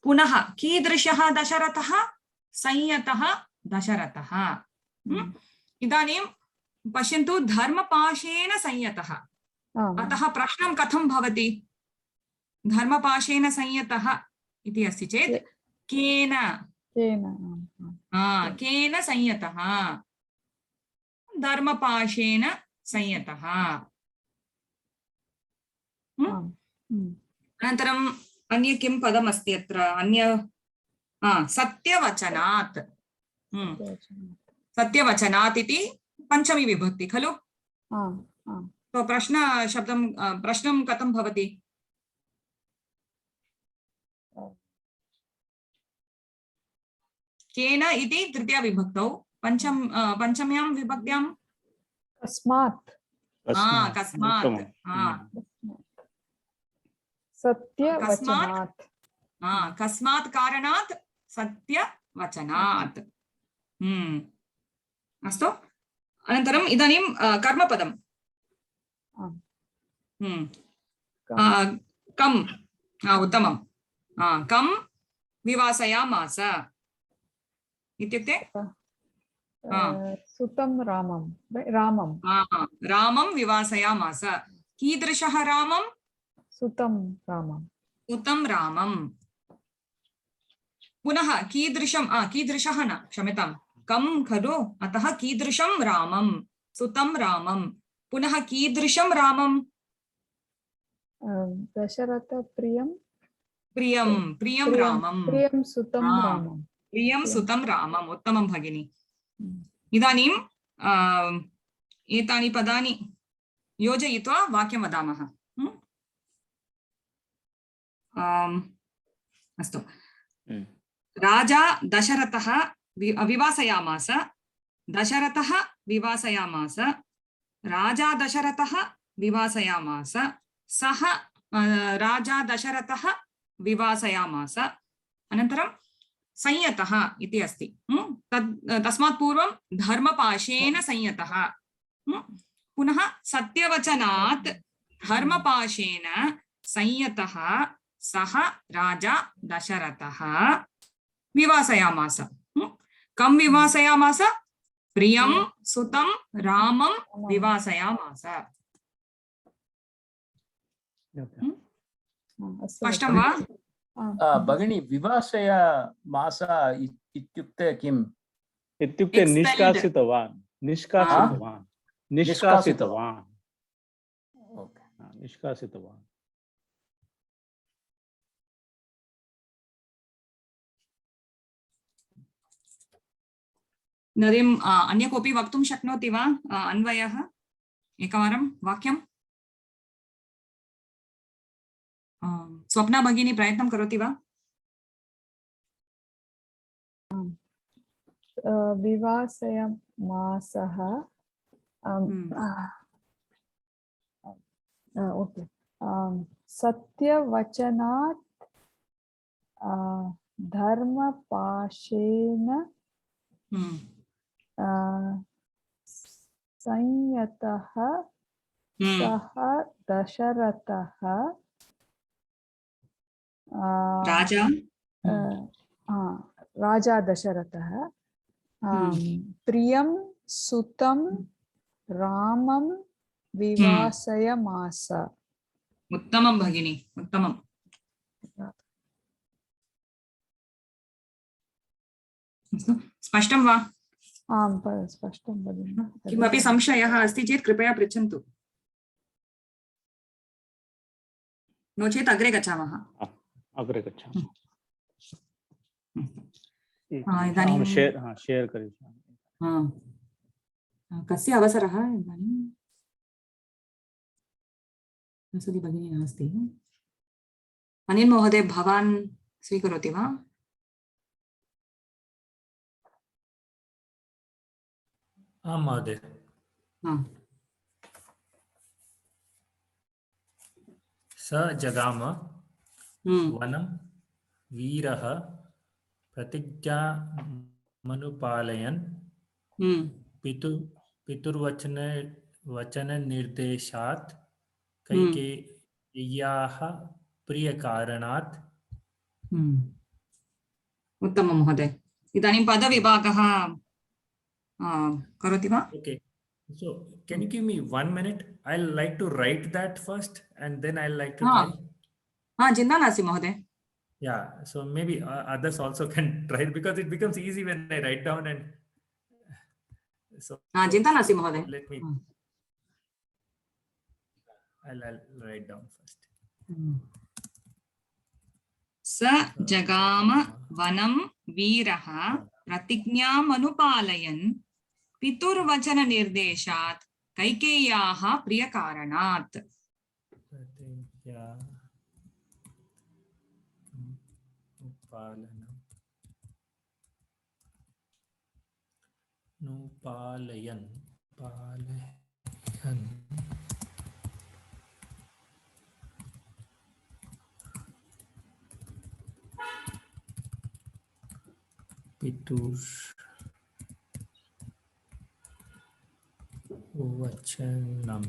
पुनः कीदृशः दशरथः? संयतः दशरथः। इदानीं पश्यन्तु धर्मपाशेन संयतः। अतः प्रश्नं कथं भवति? धर्मपाशेन संयतः इति अस्ति चेत् केन संयतः? धर्मपाशेन संयतः। अनन्तरम् अन्य किं पदम् अस्ति अत्र? अन्य सत्यवचनात्। सत्यवचनात् इति पञ्चमी विभक्ति खलु? तो प्रश्नं कथं भवति? केन इति तृतीया विभक्तौ। पंचम्यां विभक्त्यां कस्मात्
सत्यवचनात्
कस्मात् कारणात् सत्यवचनात् अस्तु अनन्तरम् इदानीं कर्मपदम् कम् उत्तमं कं विवासयामास इत्युक्ते
सुतं रामं
विवासयामास कीदृशः रामं
सुतं रामं
पुनः कीदृशः न क्षम्यतां कं खलु अतः कीदृशं रामं सुतं रामं पुनः कीदृशं रामं
दशरथ प्रियं
रामं प्रियं सुतं रामम् उत्तमं भगिनी इदानीं एतानि पदानि योजयित्वा वाक्यं वदामः अस्तु राजा दशरथः विवासयामास राजा दशरथः विवासयामास सः राजा दशरथः विवासयामास अनन्तरं संयतः इति अस्ति तस्मात् पूर्वं धर्मपाशेन संयतः पुनः सत्यवचनात् धर्मपाशेन संयतः सः राजा दशरथः विवासयामास कं विवासयामास प्रियं सुतं रामं विवासयामास स्पष्टं वा
भगिनी विवासयामास इत्युक्ते किम्
इत्युक्ते निष्कासितवान्
नदीम् अन्य कोऽपि वक्तुं शक्नोति वा अन्वयः एकवारं वाक्यं स्वप्ना भगिनी प्रयत्नं करोति वा
विवासयामासः सत्यवचनात् धर्मपाशेन संयतः सः दशरथः राजा दशरथः प्रियं सुतं रामं विवासयामास
उत्तमं भगिनी उत्तमम् स्पष्टं वा
आं स्पष्टं भगिनि
किमपि संशयः अस्ति चेत् कृपया पृच्छन्तु नो चेत् अग्रे गच्छामः इदानीं
शेर् करिष्यामि
कस्य अवसरः इदानीं नसति भगिनी नास्ति अनिल महोदय भवान् स्वीकरोति वा
आं महोदय स जगाम वनं वीरः प्रतिज्ञामनुपालयन् वचननिर्देशात् कैकेय्याः प्रियकारणात्
उत्तमं महोदय इदानीं पदविभागः करोति वा
Okay, so can you give me 1 minute? I'll like to write that first and then I'll like to try.
चिन्ता नास्ति महोदय
Yeah, so maybe others also can try it because it becomes easy when I write down and so
चिन्ता नास्ति महोदय
let me I'll write down first.
स जगाम वनं वीरः प्रतिज्ञामनुपालयन् पितुर्वचननिर्देशात् कैकेय्याः प्रियकारणात्
पालयन् पितुर वचनम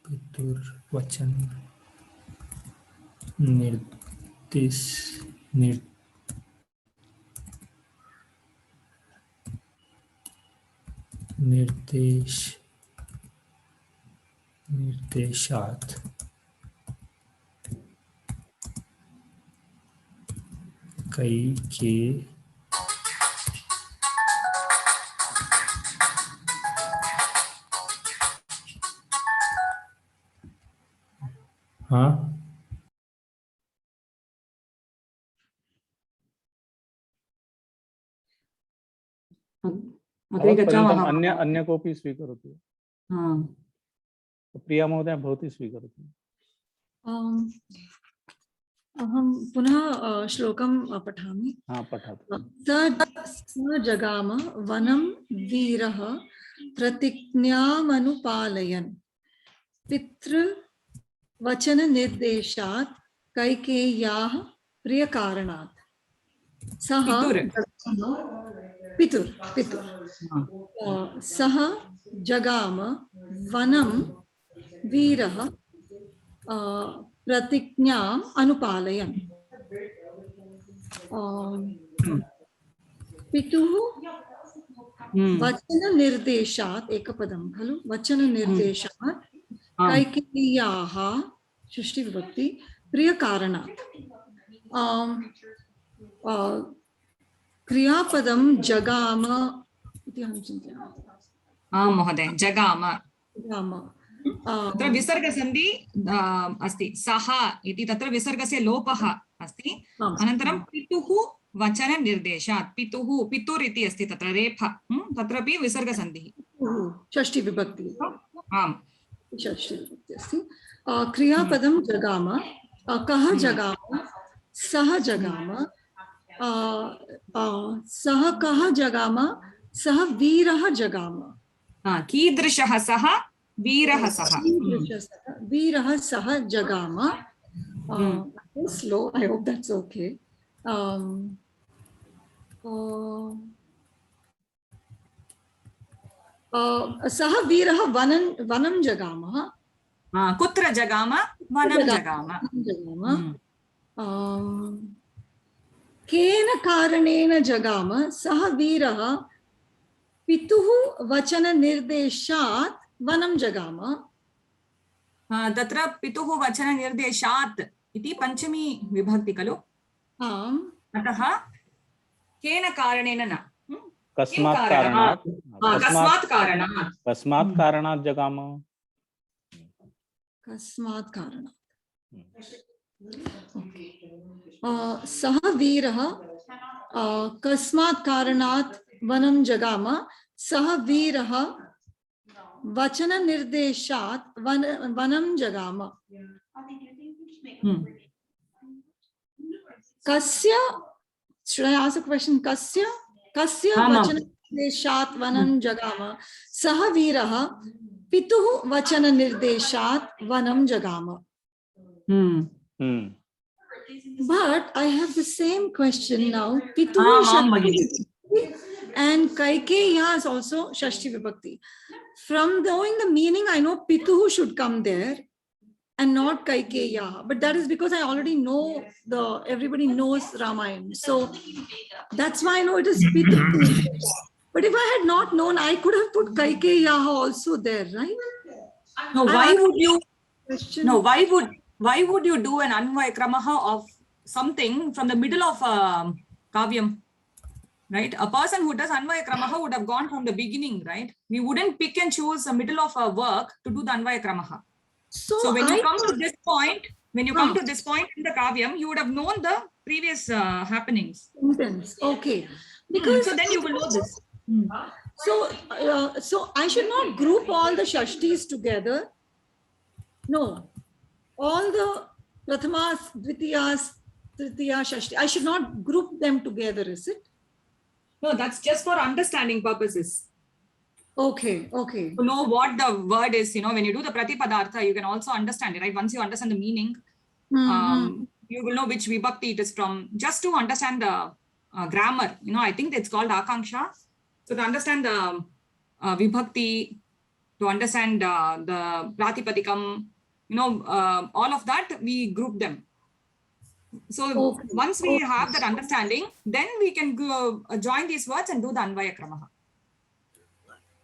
पितुर्वचन निर्देशात कैके हाँ
अग्रे गच्छामः।
अन्य कोऽपि स्वीकरोतु। प्रिया महोदय भवती स्वीकरोतु।
अहं पुनः श्लोकं पठामि।
पठतु।
स जगाम वनं वीरः प्रतिज्ञामनुपालयन् पितृवचननिर्देशात् कैकेय्याः प्रियकारणात् सः पितुर् सः जगाम वनं वीरः प्रतिज्ञाम् अनुपालयन् पितुः वचननिर्देशात् एकपदं खलु वचननिर्देशात् कैकेय्याः षष्ठीविभक्ति प्रियकारणात् क्रियापदं जगाम इति अहं चिन्तयामि।
आं महोदय जगाम तत्र विसर्गसन्धि अस्ति सः इति तत्र विसर्गस्य लोपः अस्ति। अनन्तरं पितुः वचननिर्देशात् पितुर् इति अस्ति तत्र रेफ तत्रापि विसर्गसन्धिः
षष्ठीविभक्ति
आम्
षष्ठीविभक्ति अस्ति। क्रियापदं जगाम कः जगाम सः जगाम सः कः जगाम सः वीरः जगाम
कीदृशः सः वीरः सः
जगाम slow I hope that's okay सः वीरः वनं जगामः
कुत्र जगाम वनं जगाम
केन कारणेन जगाम सः वीरः पितुः वचननिर्देशात् वनं जगाम
तत्र पितुः वचननिर्देशात् इति पञ्चमी विभक्ति खलु
आम्
अतः केन कारणेन न
कस्मात् कारणात् जगाम
कस्मात् कारणात् सः वीरः कस्मात् कारणात् वनं जगाम सः वीरः वचननिर्देशात् वनं जगाम कस्य should I ask a question कस्य वचननिर्देशात् वनं जगाम सः वीरः पितुः वचननिर्देशात् वनं जगाम But I have the same question now. Pituhu and Kaikeya is also Shashti Vibhakti. From knowing the meaning, I know Pituhu should come there and not Kaikeya. But that is because I already know everybody knows Ramayana. So that's why I know it is Pituhu. But if I had not known, I could have put Kaikeya also there, right?
No, why would you? No, why would you do an Anvaya Kramaha of something from the middle of Kavyam? Right? A person who does Anvaya Kramaha would have gone from the beginning, right? We wouldn't pick and choose the middle of a work to do the Anvaya Kramaha. So when you come to this point, in the Kavyam, you would have known the previous happenings.
Okay. Because
so then you will know this.
So I should not group all the Shashtis together. No. All the Prathamas, Dvitiyas, Tritiya, Shashti, I should not group them together, is it?
No, that's just for understanding purposes.
Okay.
To know what the word is, when you do the Pratipadartha, you can also understand it, right? Once you understand the meaning, you will know which vibhakti it is from, just to understand the grammar. You know, I think it's called akanksha. So to understand the vibhakti, to understand the pratipadikam, you know, all of that, we group them. So once we have that understanding, then we can go, join these words and do the Anvaya Kramaha.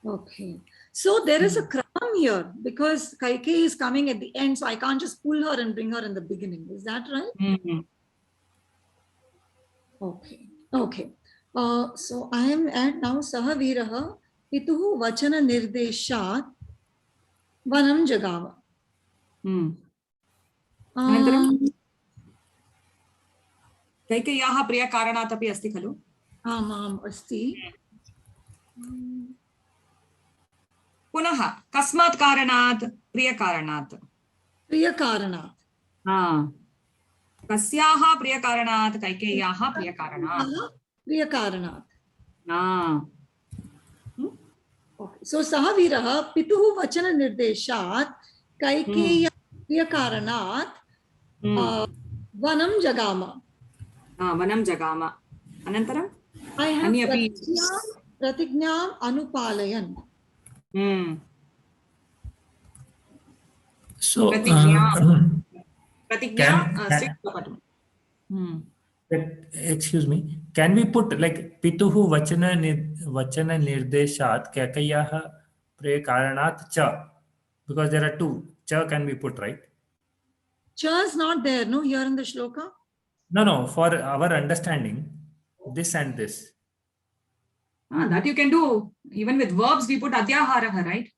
Okay. So there is a kram here because Kaikeyi is coming at the end, so I can't just pull her and bring her in the beginning. Is that right? Okay. Okay. So I am at now Sahaviraha Pituhu Vachana Nirdeshat Vanam Jagava.
कैकेय्याः प्रियकारणात् अपि अस्ति खलु?
आम् आम् अस्ति.
पुनः कस्मात् कारणात्? प्रियकारणात्.
प्रियकारणात्.
कस्याः प्रियकारणात्? कैकेय्याः प्रियकारणात्.
प्रियकारणात्. So Sahaviraha Pituhu Vachana Nirdeshat Kaikeya प्रियकारणात् वनं जगाम.
वनं जगाम. अनन्तरं
I have प्रतिज्ञाम् अनुपालयन्.
So excuse me, can we put like Pituhu Vachana Nirdeshat Kaikeyaः Priyakaranaat Cha, because there are two. Cha can be put, right?
Cha is not there, no, here in the shloka?
No, for our understanding, this and this.
That you can do. Even with verbs, we put Adyaharaha, right?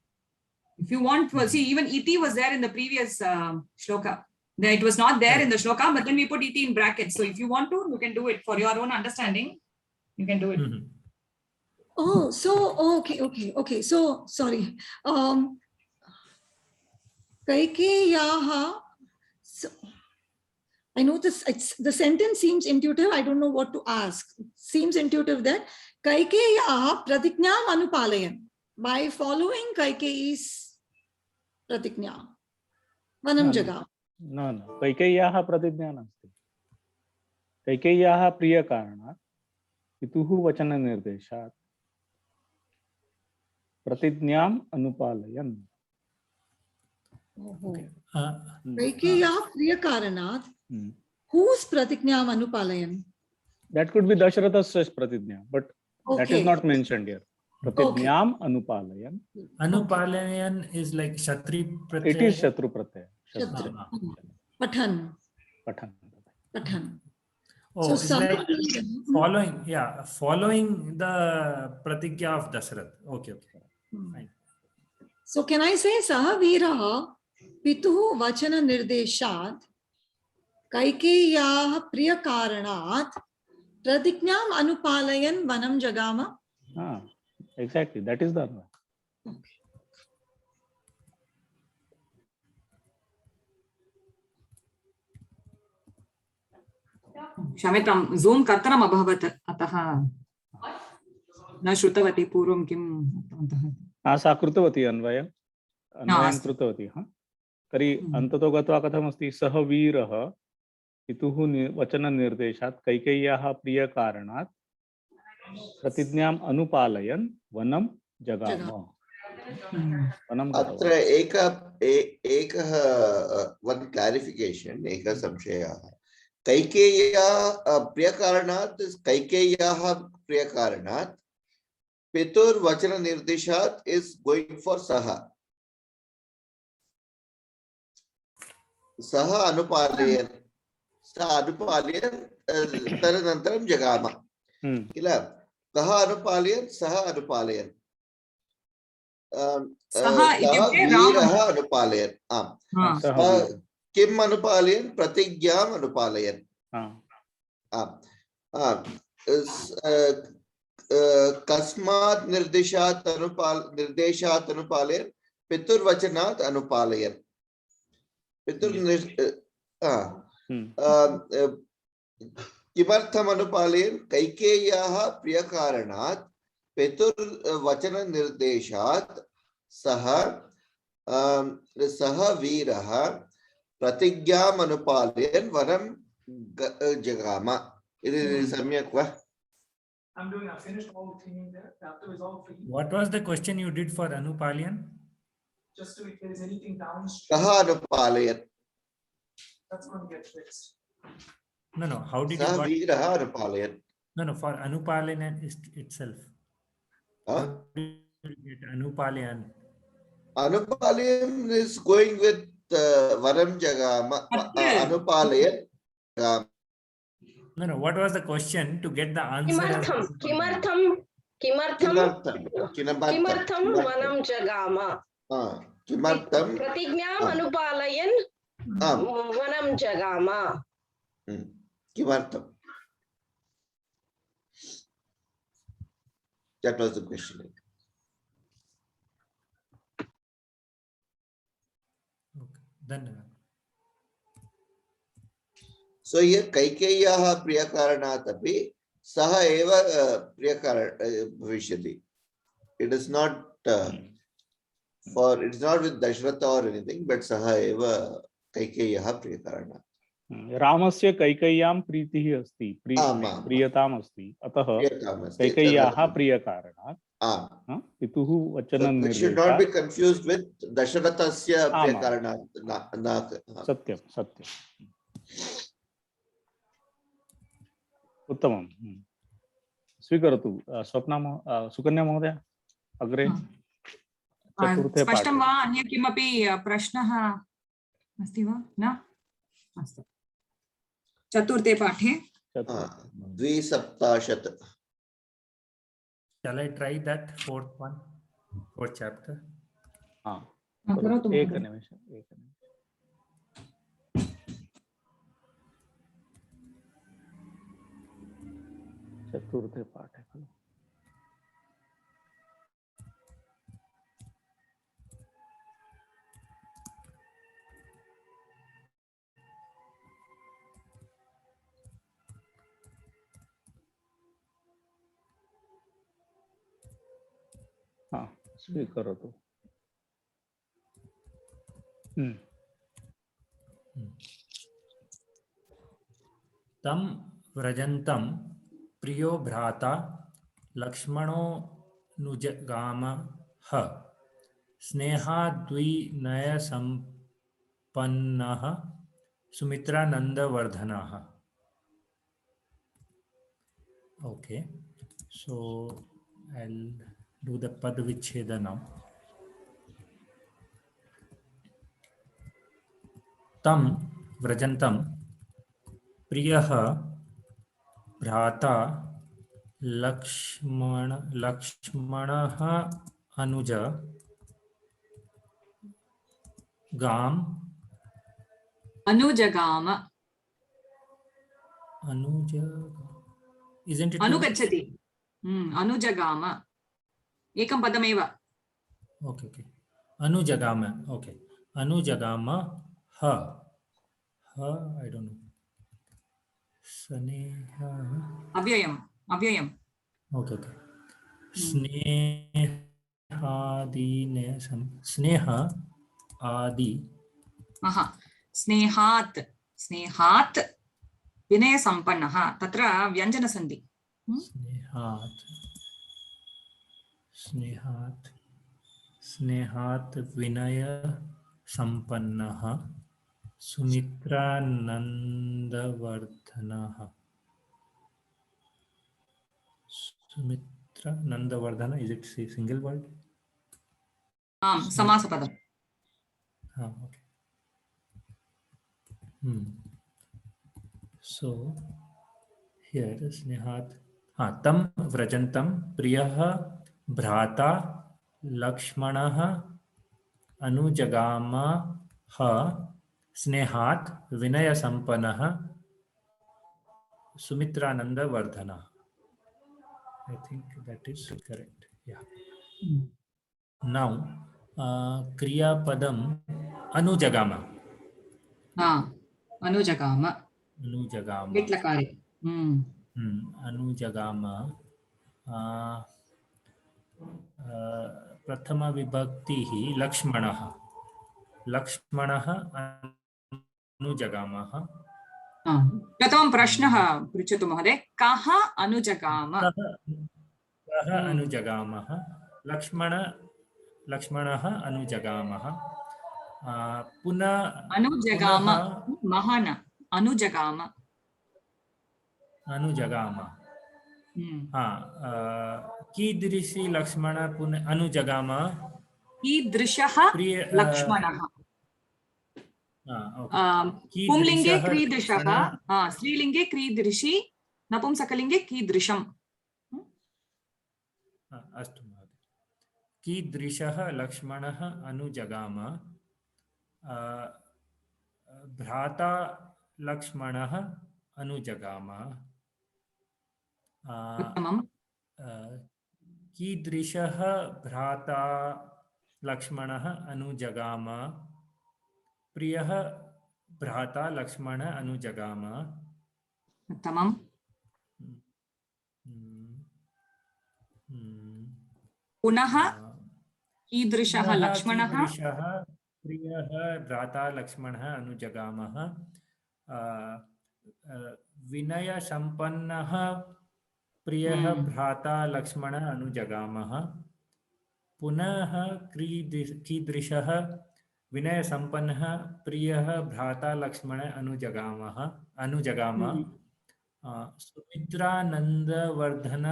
If you want to, see, even iti was there in the previous shloka. It was not there in the shloka, but then we put iti in brackets. So if you want to, you can do it for your own understanding. You can do it.
Oh, so, okay. So, sorry. Kaikeyaha. So, I know this, the sentence seems intuitive. I don't know what to ask. It seems intuitive that Kaikeyaha pratiknyam anupalayan. By following Kaikeyi's pratiknya. Vanam jaga.
No. Kaikeyaha pratiknya nasti. Kaikeyaha priyakaranaat Pituhu Vachana Nirdeshat Pratiknyam Anupalayan.
Okay. Kaikeyaha priyakaranaat. Whose pratiknyam anupalayan?
That could be Dasharatha's pratiknya, but that is not mentioned here. Pratiknyam Anupalayan.
Anupalayan is like Shatri Pratyaya.
It is Shatru Pratyaya.
Pathan.
Oh, so it's like following the pratigya of Dasarath. Okay. Fine.
So can I say Sahaviraha Pituhu Vachana Nirdeshat Kaikeyaha Priyakaranaat Pratiknyam Anupalayan Vanam Jagama?
Exactly. That is the one.
क्षम्यतां, Zoom कर्तनम् अभवत्, अतः न श्रुतवती पूर्वं किम् उक्तवन्तः.
सा कृतवती अन्वयं कृतवती. तर्हि अन्ततो गत्वा कथमस्ति? सः वीरः पितुः वचननिर्देशात् कैकेय्याः प्रियकारणात् प्रतिज्ञाम् अनुपालयन् वनं जगाम.
अत्र एकः one clarification, एकः संशयः. कैकेय्याः प्रियकारणात् पितुर्वचननिर्देशात् is going for सः अनुपालयन् तदनन्तरं जगाम किल. कः अनुपालयन्? सः अनुपालयन्. वीरः अनुपालयन्. किम् अनुपालयन्? प्रतिज्ञाम् अनुपालयन्. कस्मात् निर्देशात् अनुपालयन्? पितुर्वचनात् अनुपालयन्. किमर्थम् अनुपालयन्? कैकेय्याः प्रियकारणात् पितुर्वचननिर्देशात् सः वीरः प्रतिज्ञाम् अनुपालयन् वनं जगाम इति सम्यक् वा?
I'm doing. I finished all cleaning there. The after is all clean.
What was the question you did for Anupalian?
Just to if there is anything downstream.
कः अनुपालयत्?
That's going to get fixed.
No. How did you
सः
got?
वीरः अनुपालयत्.
No. For Anupalian itself. How did you get Anupalian?
Anupalian is going with Varam Jagama. Anupalaya.
No. What was the question to get the answer?
Kimartham vanam jagama.
Kimartham.
Pratignyam anupalayan vanam jagama.
Kimartham. That was the question.
धन्यवाद.
So here Kaikeyaः प्रियकारणात् अपि सः एव प्रियकारण भविष्यति. It is not it's not with Dashratha or anything, but सः एव कैकेय्याः प्रियकारणात्.
रामस्य कैकेय्यां प्रीतिः अस्ति, प्रियताम् अस्ति, अतः कैकेय्याः प्रियकारणात् पितुः वचनं
निर्दिष्टः. Should not be confused with Dasharathasya प्रियकारणात्.
सत्यं. उत्तमं. स्वीकरोतु सुकन्या महोदय अग्रे.
स्पष्टं वा? अन्य किमपि प्रश्नः अस्ति वा? न? अस्तु. चतुर्थे पाठे
270.
Shall I try that fourth chapter?
एक निमिष. चतुर्थे पाठे खलु. स्वीकरोतु.
तं व्रजन्तं प्रियो भ्राता लक्ष्मणो नुजगामः स्नेहाद्विनयसम्पन्नः सुमित्रानन्दवर्धनः. Okay, so I'll do the pad vichheda now. Tam vrajantam priyah भ्राता लक्ष्मणः अनुज गाम
अनुजगाम.
Isn't it?
अनुगच्छति. अनुजगाम. एकं पदमेव.
Okay. अनुजगाम. Okay. अनुजगाम ha. I don't know.
अव्ययम्.
Okay. स्नेह आदि.
स्नेहात् विनयसम्पन्नः. तत्र व्यञ्जनसन्धि.
स्नेहात् विनयसम्पन्नः सुमित्रानन्दवर्धनः. Sumitranandavarthana, is it a single word?
समासपदम्.
Okay. So here Snehat tam vrajantam priyah bhrata lakshmanah anujagama स्नेहात् Vinay संपन्नः सुमित्रानंदवर्धनः. I think that is correct. Yeah. Now kriya padam anujagama.
अनुजगाम. विट्लकारे.
अनुजगाम प्रथम विभक्ति लक्ष्मणः अनुजगामः
प्रथमं प्रश्नः पृच्छतु महोदय, कः अनुजगाम?
कः अनुजगामः? लक्ष्मणः अनुजगामः। पुनः
अनुजगाम महान अनुजगाम
कीदृशी लक्ष्मण पुनः अनुजगाम?
कीदृशः लक्ष्मणः? पुंलिङ्गे कीदृशः, स्त्रीलिङ्गे कीदृशी, नपुंसकलिङ्गे कीदृशम्।
अस्तु महोदय। कीदृशः लक्ष्मणः अनुजगाम? भ्राता लक्ष्मणः अनुजगाम। कीदृशः भ्राता लक्ष्मणः अनुजगाम? प्रियः भ्राता लक्ष्मणः अनुजगाम।
उत्तमम्। पुनः कीदृशः लक्ष्मणः?
प्रियः भ्राता लक्ष्मणः अनुजगामः। विनयसम्पन्नः प्रियः भ्राता लक्ष्मणः अनुजगामः। पुनः कीदृशः विनयसम्पन्नः प्रियः भ्राता लक्ष्मणः अनुजगाम। सुमित्रानन्दवर्धन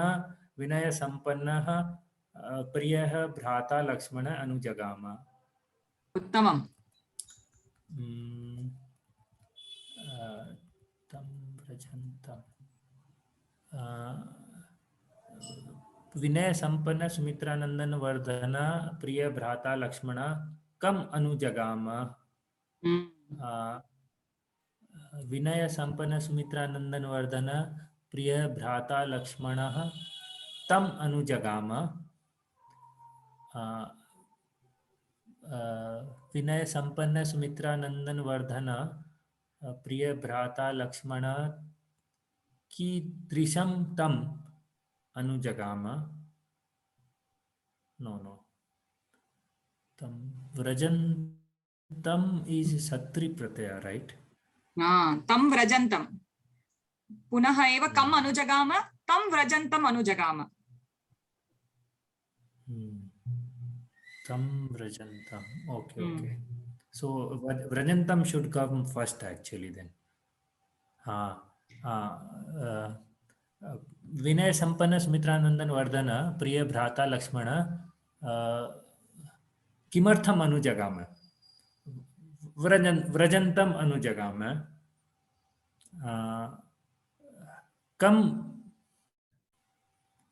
विनयसम्पन्नः प्रियः भ्राता लक्ष्मणः अनुजगाम।
उत्तमम्।
विनयसम्पन्न सुमित्रानंदन वर्धन प्रिय भ्राता लक्ष्मण कम अनुजगाम। विनय संपन्न सुमित्रानंदन वर्धन प्रिय भ्राता लक्ष्मण तम अनुजगाम। विनय संपन्न सुमित्रानंदन वर्धन प्रिय भ्राता लक्ष्मण कीदृशं तम अनुजगाम। नो तम व्रजन्तम इज सत्री प्रत्यय, राइट?
तम व्रजन्तम पुनः एव कम अनुजगाम, तम व्रजन्तम अनुजगाम।
तम व्रजन्तम, ओके। So व्रजन्तम should come first actually then. विनय संपन्न सुमित्रानंदन वर्धन प्रिय भ्राता लक्ष्मण किमर्थम अनुजगाम? व्रजन्तम अनुजगाम। कम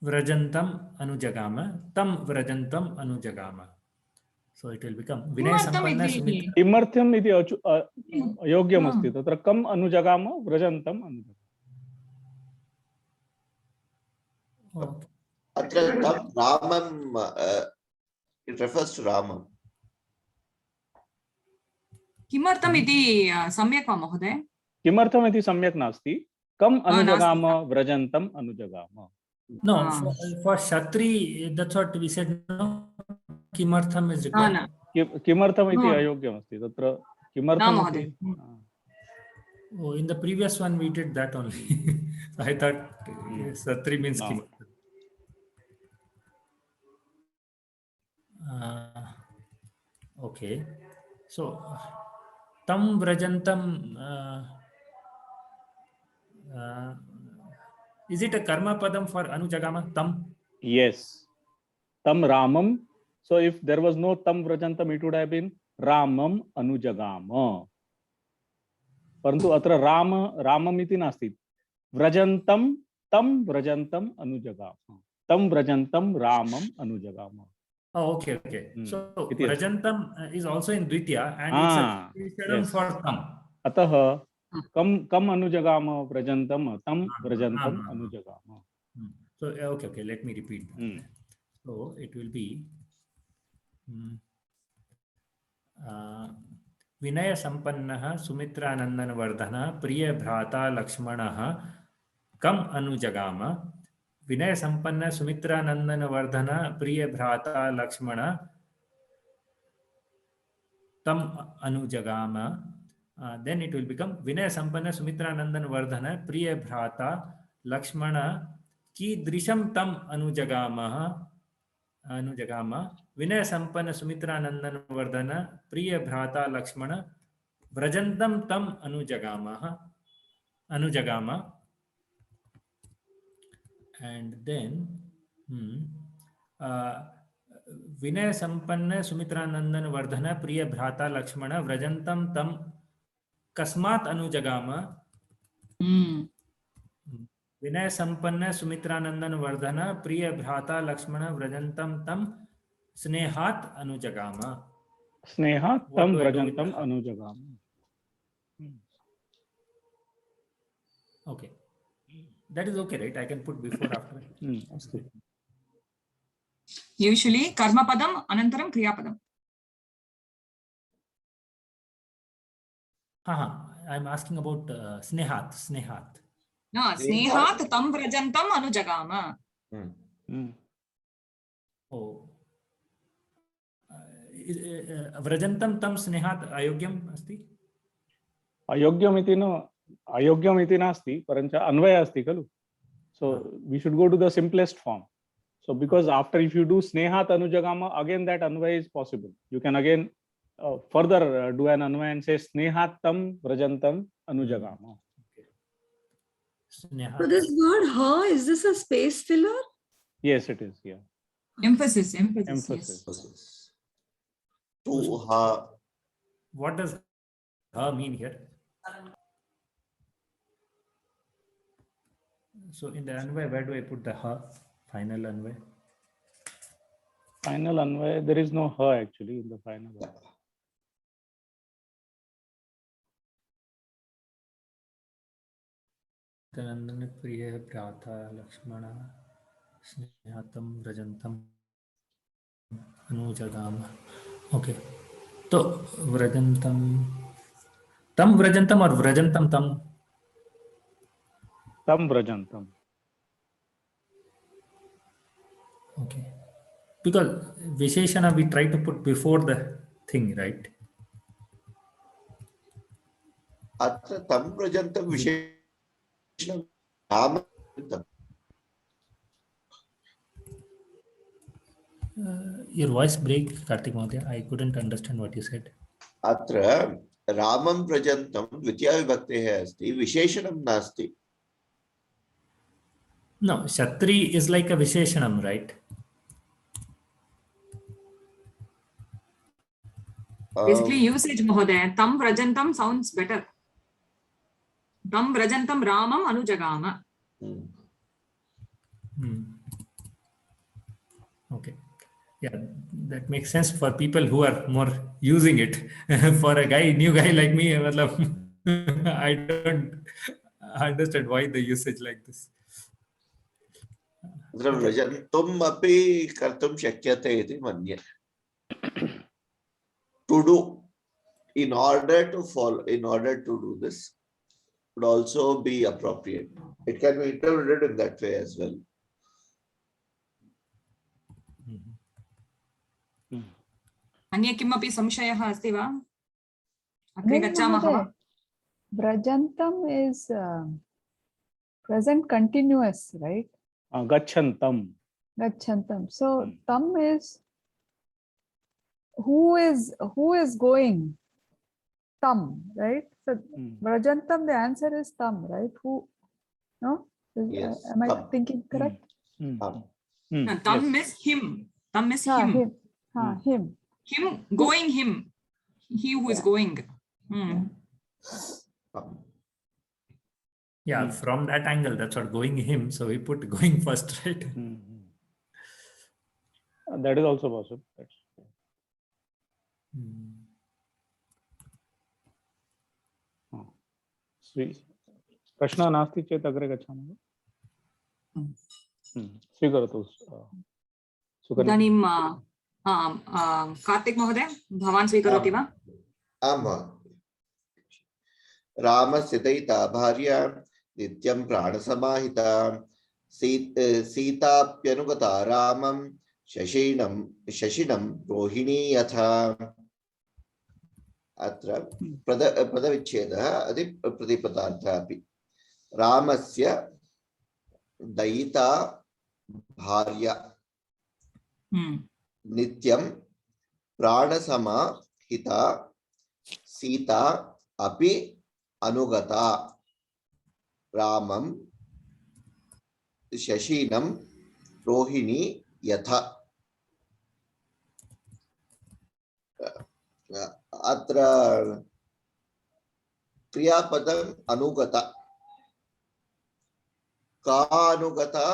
व्रजन्तम अनुजगाम, तम व्रजन्तम अनुजगाम। So it will become विनय संपन्न सुमित्र।
किमर्थम् इति अयोग्यमस्ति, तत्र कम अनुजगाम व्रजन्तम अनुजगाम।
अत्र रामं it refers to Ramam.
किमर्थम् इति सम्यक् वा महोदय?
किमर्थम् इति सम्यक् नास्ति, कम अनुजगाम व्रजन्तम अनुजगाम।
No, for Kshatri, that's what we said. No, किमर्थम is required.
किमर्थम् इति अयोग्यमस्ति, तत्र किमर्थम् इति।
Oh, in the previous one we did that only. I thought Kshatri means kimartham. Okay, so tam vrajantam, is it a karma padam for anujagama? Tam?
Yes, tam ramam. So if there was no tam vrajantam, it would have been ramam anujagama. परंतु अत्र रामम इति नास्ति, व्रजन्तं तम व्रजन्तं अनुजगाम, तम व्रजन्तं रामम अनुजगाम।
Oh, okay. So Vrajantam is also in Dvitiya and it's a Visharam for Tam.
अतः कम अनुजगाम व्रजन्तं तम व्रजन्तं अनुजगाम।
So okay, let me repeat that. So it will be विनय संपन्नः सुमित्रानंदन वर्धन प्रिय भ्राता लक्ष्मणः कम अनुजगाम। विनय संपन्न सुमित्रानंदन वर्धन प्रिय भ्राता लक्ष्मण तम अनुजगाम। then it will become Vinaya Sampanna Sumitranandan Vardhana Priya Bhrata Lakshmana Kidrisham Tam Anujagama Vinaya Sampanna Sumitranandan Vardhana Priya Bhrata Lakshmana Vrajantam Tam Anujagama. And then Vinaya Sampanna Sumitranandan Vardhana Priya Bhrata Lakshmana Vrajantam Tam Kasmat Anujagama. Vinaya Sampanna Sumitranandan Vardhana Priya Bhrata Lakshmana Vrajantam Tam Snehat Anujagama.
Snehat Tam Vrajantam Anujagama.
Okay. That is okay, right? I can put before, after.
Usually karma padam anantaram kriya padam.
I'm asking about Snehat.
No, Snehat Tam Vrajantam Anujagama.
Oh. Vrajantam Tam Snehat Ayogyam Asti?
Ayogyam iti nasti, parancha anvaya asti kalu. So we should go to the simplest form. So because after if you do Snehat Anujagama, again that anvaya is possible. You can again further do an anvaya and say Snehat Tam Vrajantam Anujagama.
So this word ha, is this a space filler?
Yes, it is. Yeah.
Emphasis.
Yes. To ha.
What does ha mean here? So in the anvay, where do I put the ha? Final anvay.
Final anvay, there is no ha actually in the final anvay.
Nandana Priya Bhrata Lakshmana Snehatam Vrajantam Anujagama. Okay. So Vrajantam Tam Vrajantam or Vrajantam Tam?
Tam Vrajantam.
Okay. Because Visheshana we try to put before the thing, right?
Atra Tam Vrajantam Visheshana Ramajantam.
Your voice break, Kartik Mahodaya. I couldn't understand what you said.
Atra Ramam Vrajantam Dvitiya Vibhakteha asti Visheshanam nasti.
No, Shatri is like a Visheshanam, right?
Basically usage Mahodaya. Tam Vrajantam sounds better. Tam Vrajantam Ramam Anujagama.
Okay. Yeah, that makes sense for people who are more using it. For a new guy like me, I don't understand why the usage like this.
Vrajantum api kartum shakyate iti manye. To do, in order to follow, in order to do this would also be appropriate. It can be interpreted in that way as well.
अन्य किमपि संशयः अस्ति वा? अग्रे गच्छामः वा?
Vrajantam is present continuous, right?
Gachantam.
So tam is who is going? Tam, right? So Vrajantam, the answer is tam, right? Who? No?
Yes.
Am I thinking correct?
Tam is him. Tam is him.
Him.
Him going him. He who is going.
Yeah, from that angle, that's what going him. So we put going first, right?
That is also possible. प्रश्न नास्ति चेत् अग्रे गच्छामः। स्वीकरोतु।
इदानीं कार्तिक महोदय, भवान् स्वीकरोति वा?
आम्। रामस्य दयिता भार्या नित्यं प्राणसमाहिता सीताप्यनुगता रामं शशिनं रोहिणी यथा। अत्र पदविच्छेदः अति प्रतिपदार्थः अपि रामस्य दयिता भार्या नित्यं प्राणसमा हिता सीता अपि अनुगता रामं शशीनं रोहिणी यथा अत्र क्रियापदम् अनुगता का अनुगता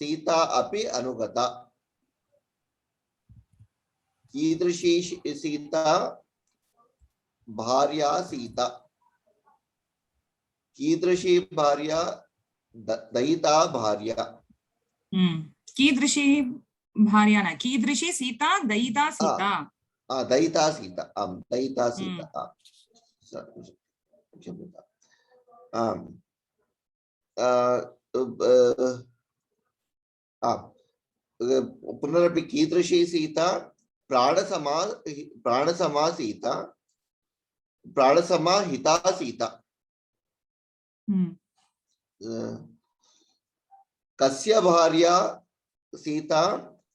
सीता अपि अनुगता कीदृशी सीता भार्या सीता कीदृशी भार्या दयिता भार्या
कीदृशी भार्या न कीदृशी सीता दयिता सीता
दयिता सीता दयिता सीता पुनरपि कीदृशी सीता प्राणसमा सीता प्राणसमा हिता सीता कस्य भार्या सीता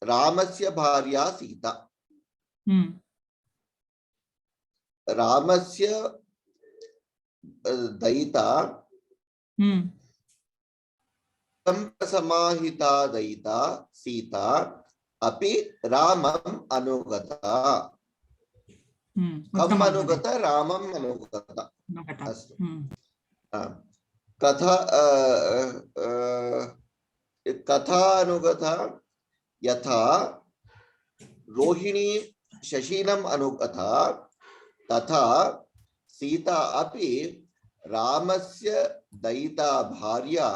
रामस्य भार्या सीता रामस्य दयिता समाहिता दयिता सीता अपि रामम् अनुगता कम् अनुगता रामम् अनुगता अस्तु कथा अनुगता यथा रोहिणी शशीनम् अनुगता तथा सीता अपि रामस्य दयिता भार्या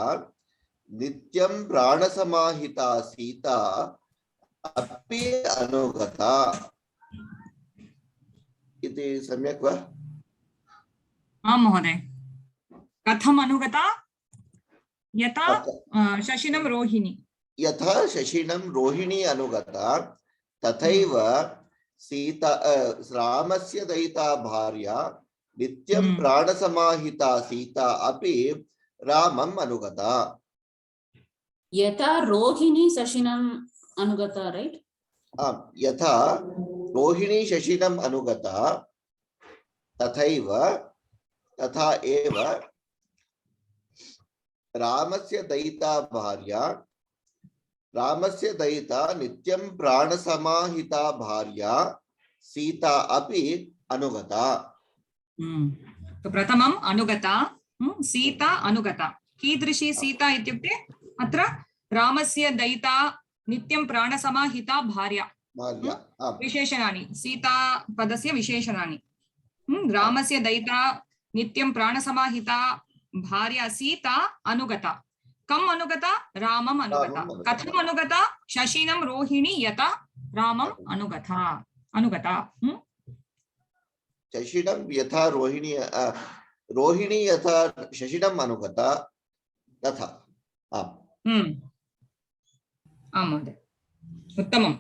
नित्यं प्राणसमाहिता सीता अपि अनुगता इति सम्यक् वा?
आं महोदय। कथम् अनुगता? यथा शशिनं रोहिणी
अनुगता तथैव सीता रामस्य दयिता भार्या नित्यं प्राणसमाहिता सीता अपि रामम् अनुगता
यथा रोहिणी शशिनम् अनुगता राइट
यथा रोहिणी शशिनम् अनुगता तथा एव रामस्य दयिता भार्या रामस्य दयिता नित्यं प्राणसमाहिता भार्या सीता अपि अनुगता
तो प्रथमम् अनुगता सीता अनुगता कीदृशी सीता इत्युक्ते अत्र रामस्य दयिता नित्यं प्राणसमाहिता भार्या विशेषणानि सीता पदस्य विशेषणानि रामस्य दयिता नित्यं प्राणसमाहिता भार्या सीता अनुगता कम् अनुगता रामम् अनुगता कथम् अनुगता शशिनं रोहिणी यथा रामम् अनुगता
शशिनं यथा रोहिणी यथा शशिनम् अनुगता तथा
आं महोदय उत्तमम्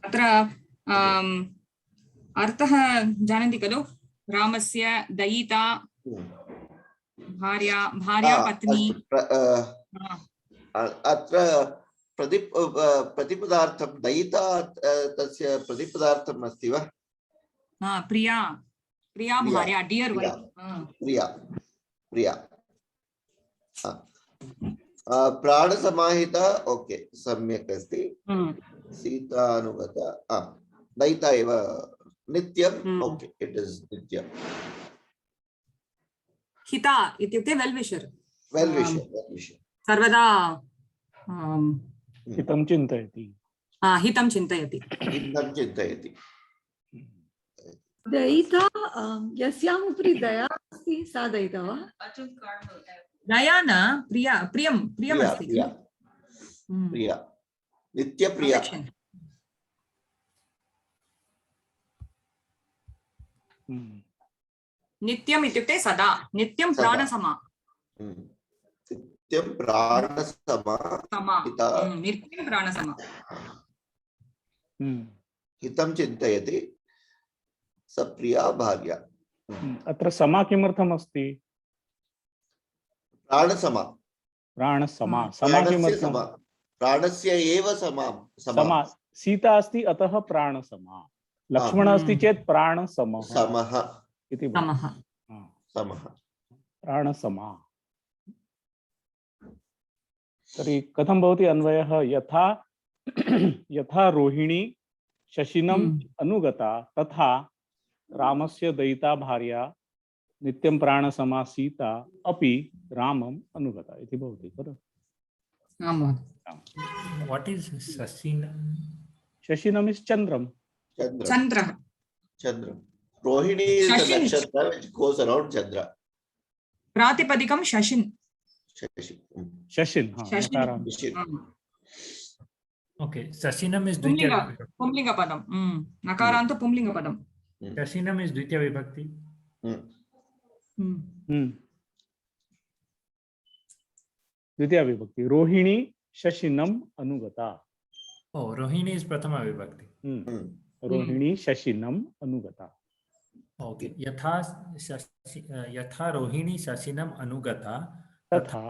अत्र अर्थः जानन्ति खलु रामस्य दयिता भार्या पत्नी
अत्र प्रतिपदार्थं दयिता तस्य प्रतिपदार्थम् अस्ति वा?
प्रिया भार्या डियर वाइफ प्रिया
प्राणसमाहिता ओके सम्यक् अस्ति सीता अनुगता दयिता एव नित्यम् ओके इट इज नित्यम्
हिता इत्युक्ते वेल विशर
सर्वदा
हितं चिन्तयति
दयिता यस्याम् उपरि दया अस्ति सा दयिता वा?
दया न प्रियम् अस्ति
प्रिया नित्यप्रिया
नित्यम् इत्युक्ते सदा नित्यं प्राणसमा
नित्यं प्राणसमा
नित्यं प्राणसमा
हितं चिन्तयति सप्रिया भार्या।
अत्र समा किमर्थम् अस्ति?
प्राणसमा।
प्राणसमा। समा
प्राणस्य
किमर्थम्?
समा, प्राणस्य एव
समा सीता अस्ति अतः प्राणसमा, लक्ष्मण अस्ति चेत् प्राणसमः
समः
इति
समः।
समः
प्राणसमा। तर्हि कथं भवति अन्वयः? यथा यथा रोहिणी शशिनम् अनुगता तथा रामस्य दयिता भार्या नित्यं प्राणसमा सीता अपि रामम् अनुगता इति भवति खलु?
आम् महोदय।
What is Sasina?
शशिनम् इस् चन्द्रम्।
चन्द्रः।
Chandra. Rohini is the
Shashin.
nakshatra which goes around Chandra.
प्रातिपदिकं शशिन्।
Shashi.
शशिन्।
शशिन्।
Shashi.
Okay, Sasinam is
पुंलिंग
Dvitiya Vibhakti.
पुंलिंगपदं। नकारान्त पुंलिंगपदं।
Sasinam is Dvitiya Vibhakti.
द्वितीया विभक्ति। Rohini शशिनम् अनुगता।
Oh, Rohini is Prathama Vibhakti.
Rohini शशिनम् अनुगता।
Okay, यथा रोहिणी शशिनम अनुगता
तथा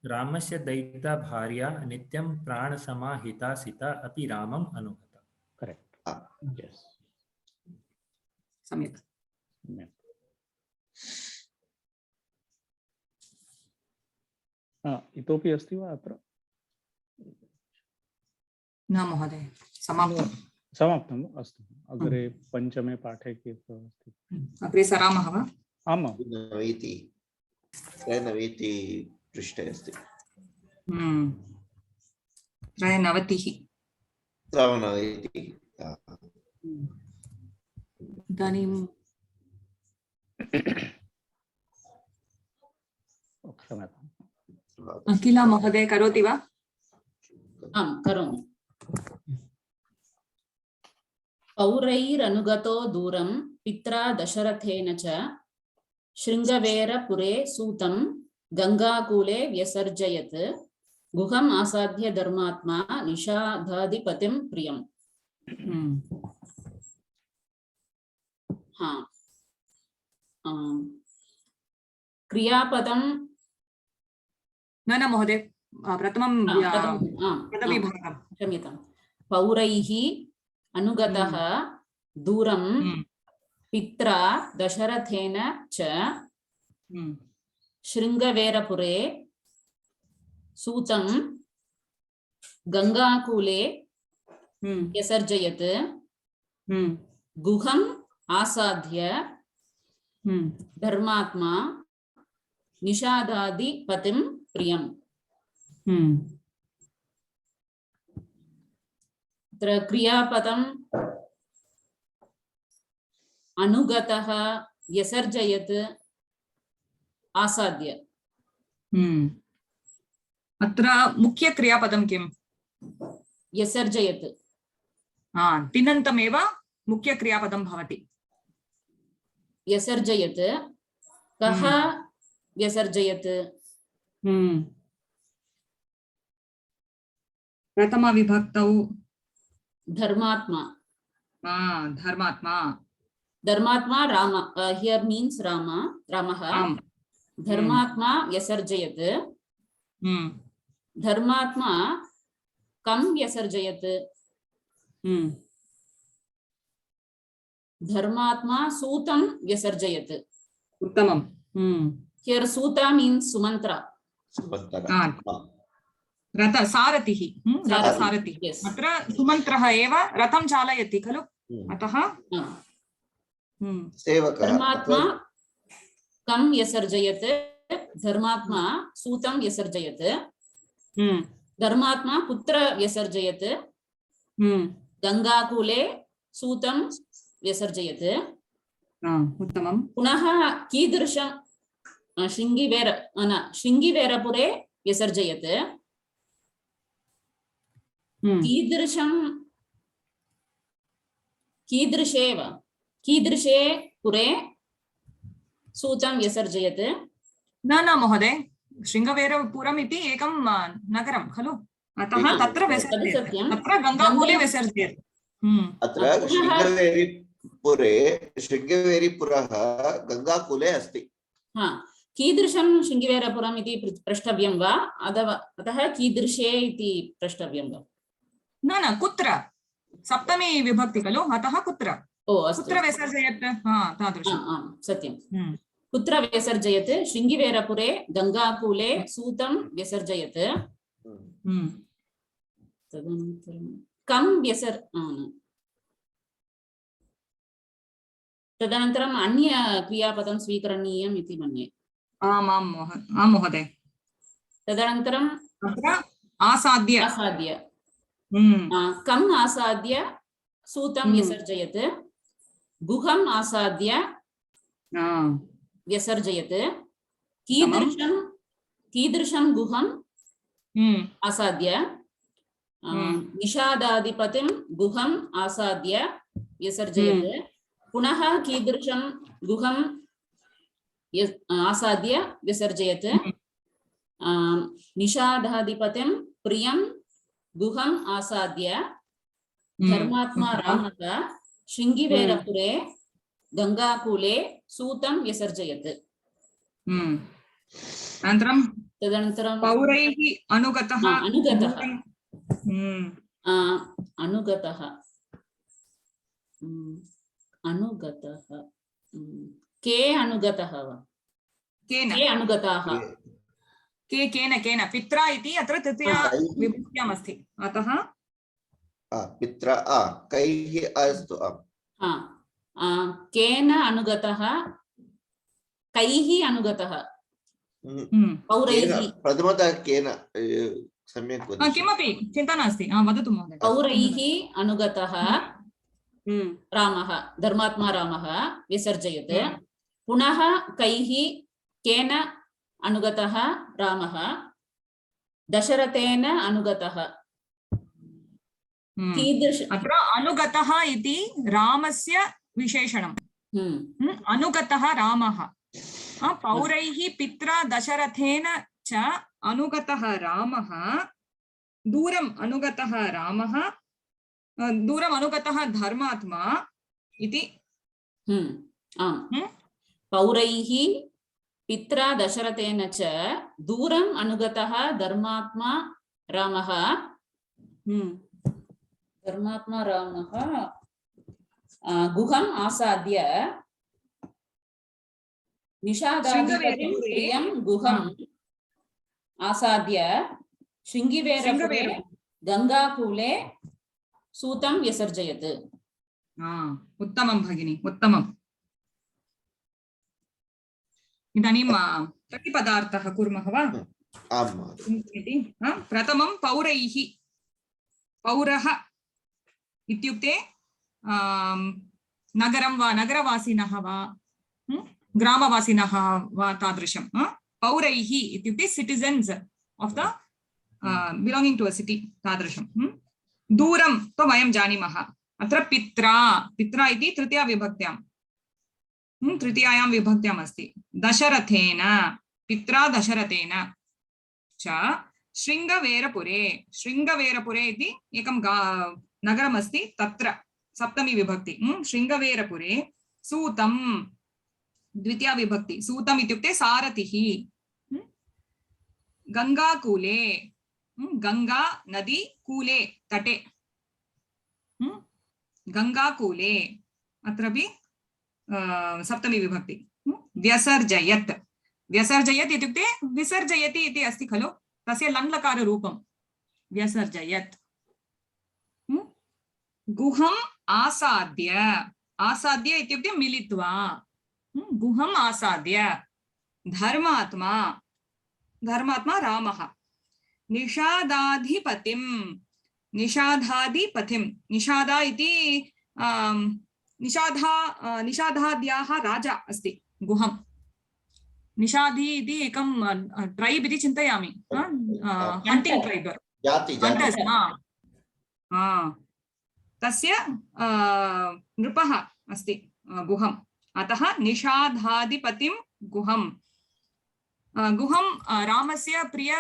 रामस्य दयिता भार्या नित्यं प्राणसमाहिता सीता अपि रामम् अनुगता।
Correct. Yes,
सम्यक्।
इतोपि अस्ति वा अत्र?
न महोदय, समाप्तं।
समाप्तम्। अस्तु, अग्रे पञ्चमे पाठे कियत् अस्ति?
अग्रे सरामः वा?
आमां।
त्रयनवति पृष्ठे अस्ति।
93। इदानीं अखिला महोदय करोति वा?
आं करोमि। पौरैरनुगतो दूरं पित्रा दशरथेन च शृङ्गवेरपुरे सूतं गङ्गाकूले व्यसर्जयत् गुहम् आसाद्य धर्मात्मा निषादाधिपतिं प्रियम्। क्रियापदं
न महोदय, प्रथमं पदविभागं।
क्षम्यतां। पौरैः अनुगतः दूरं पित्रा दशरथेन च शृङ्गवेरपुरे सूतं गङ्गाकूले व्यसर्जयत् गुहम् आसाद्य धर्मात्मा निषादाधिपतिं प्रियम्। अत्र क्रियापदम् अनुगतः व्यसर्जयत् आसाद्य।
अत्र मुख्य क्रियापदं किम्?
व्यसर्जयत्।
तिङन्तमेव मुख्य क्रियापदं भवति।
व्यसर्जयत्। कः व्यसर्जयत्?
प्रथम विभक्तौ
धर्मात्मा।
धर्मात्मा।
धर्मात्मा Ram, here means Rama, Ramah. धर्मात्मा व्यसर्जयत्। धर्मात्मा कं व्यसर्जयत्? धर्मात्मा सूतं व्यसर्जयत्।
उत्तमम्।
Here Suta means Sumantra.
रथ सारथिः। रथसारथिः। अत्र सुमन्त्रः एव रथं चालयति खलु, अतः
धर्मात्मा कं व्यसर्जयत्? धर्मात्मा सूतं व्यसर्जयत्। धर्मात्मा कुत्र व्यसर्जयत्? गङ्गाकूले सूतं व्यसर्जयत्।
उत्तमम्।
पुनः कीदृशं? शृङ्गिवेरपुरे व्यसर्जयत्। कीदृशे पुरे सूतं व्यसर्जयत्?
न महोदय, शृङ्गवेरपुरम् इति एकं नगरं खलु, अतः तत्र व्यसर्जयत्। तत्र गङ्गाकूले व्यसर्जयत्।
अत्र पुरे शृङ्गवेरीपुरः गङ्गाकूले अस्ति।
हा, कीदृशं शृङ्गवेरपुरम् इति प्रष्टव्यं वा अतः कीदृशे इति प्रष्टव्यं वा?
न कुत्र सप्तमी विभक्ति खलु, अतः कुत्र?
ओ अस्तु,
कुत्र विसर्जयत्? हा तादृशम्।
आम् सत्यं। कुत्र व्यसर्जयत्? शृङ्गवेरपुरे गङ्गाकूले सूतं व्यसर्जयत्। तदनन्तरं कं तदनन्तरम् अन्य क्रियापदं स्वीकरणीयम् इति मन्ये।
आम् महोदय। तदनन्तरं आसाद्य
कम् आसाद्य सूतं व्यसर्जयत्, गुहम् आसाद्य व्यसर्जयत्, कीदृशं गुहम् आसाद्य, निषादादिपतिं गुहम् आसाद्य व्यसर्जयत्, पुनः कीदृशं गुहम् आसाद्य व्यसर्जयत्, निषादादिपतिं प्रियं गुहम् आसाद्य, धर्मात्मा रामः शृङ्गवेरपुरे गङ्गाकूले सूतं व्यसर्जयत्। तदनन्तरं
पौरैः अनुगतः
के अनुगतः वा?
केन?
के अनुगताः?
केन पित्रा इति अत्र तृतीया विभक्त्याम् अस्ति, अतः
पित्रा कैः अस्तु।
केन अनुगतः? कैः अनुगतः? पौरैः।
प्रथमतः केन सम्यक्
किमपि चिन्ता नास्ति, वदतु महोदय।
पौरैः अनुगतः रामः, धर्मात्मा रामः व्यसर्जयत्, पुनः कैः केन अनुगतः रामः, दशरथेन अनुगतः।
अत्र अनुगतः इति रामस्य विशेषणम्। अनुगतः रामः, पौरैः पित्रा दशरथेन च अनुगतः रामः, दूरम् अनुगतः रामः, दूरम् अनुगतः धर्मात्मा इति।
पौरैः पित्रा दशरथेन च दूरम् अनुगतः धर्मात्मा रामः, गुहम् आसाद्य निषादादिपतिं प्रियं गुहम् आसाद्य शृङ्गवेरपुरे गङ्गाकूले सूतं व्यसर्जयत्।
उत्तमं भगिनी, उत्तमम्। इदानीं प्रतिपदार्थः कुर्मः वा? प्रथमं पौरैः। पौरः इत्युक्ते नगरं वा नगरवासिनः वा ग्रामवासिनः वा तादृशं। पौरैः इत्युक्ते citizens of the belonging to a city तादृशं। दूरं तु वयं जानीमः। अत्र पित्रा इति तृतीयायां विभक्त्याम् अस्ति। दशरथेन, पित्रा दशरथेन च शृङ्गवेरपुरे इति एकं नगरमस्ति, तत्र सप्तमी विभक्ति। शृङ्गवेरपुरे सूतं द्वितीया विभक्ति। सूतम् इत्युक्ते सारथिः। गङ्गाकूले, गङ्गा नदी, कूले तटे, गङ्गाकूले अत्रापि सप्तमी विभक्ति। व्यसर्जयत् इत्युक्ते विसर्जयति इति अस्ति खलु, तस्य लङ्लकार रूपं व्यसर्जयत्। गुहम् आसाद्य इत्युक्ते मिलित्वा, गुहम् आसाद्य। धर्मात्मा रामः। निषादाधिपतिं, निषादा इति निषादाद्याः राजा अस्ति गुहम्। निषादी इति एकं ट्रैब् इति चिन्तयामि, हण्टिङ्ग् ट्रैब्, तस्य नृपः अस्ति गुहम्, अतः निषादाधिपतिं गुहम्। गुहं रामस्य प्रिय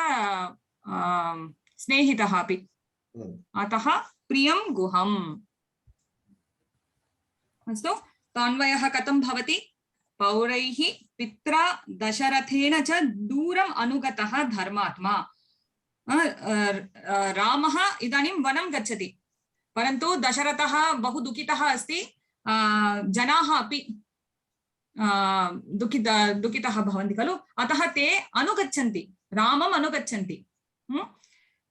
स्नेहितः अपि, अतः प्रियं गुहम्। अस्तु अन्वयः कथं भवति पौरैः पित्रा दशरथेन च दूरम् अनुगतः धर्मात्मा रामः इदानीं वनं गच्छति परन्तु दशरथः बहु दुःखितः अस्ति जनाः अपि दुःखितः भवन्ति खलु अतः ते अनुगच्छन्ति रामम् अनुगच्छन्ति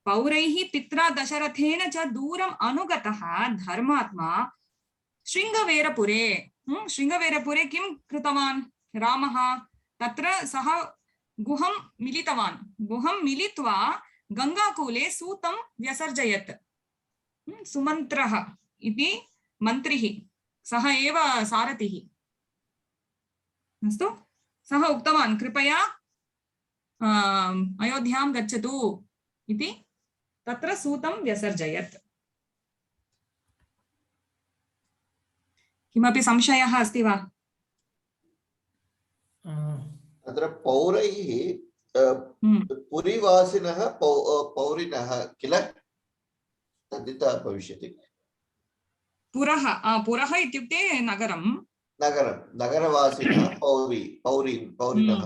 पौरैः पित्रा दशरथेन च दूरम् अनुगतः धर्मात्मा शृङ्गवेरपुरे शृङ्गवेरपुरे किं कृतवान् रामः तत्र सः गुहं मिलितवान् गुहं मिलित्वा गङ्गाकूले सूतं व्यसर्जयत् सुमन्त्रः इति मन्त्रिः सः एव सारथिः अस्तु सः उक्तवान् कृपया अयोध्यां गच्छतु इति तत्र सूतं व्यसर्जयत् किमपि संशयः अस्ति वा
अत्र पौरैः पुरीवासिनः पौरिणः किल तद्धितः भविष्यति
पुरः पुरः इत्युक्ते नगरं
नगरं नगरवासिनः पौरिणः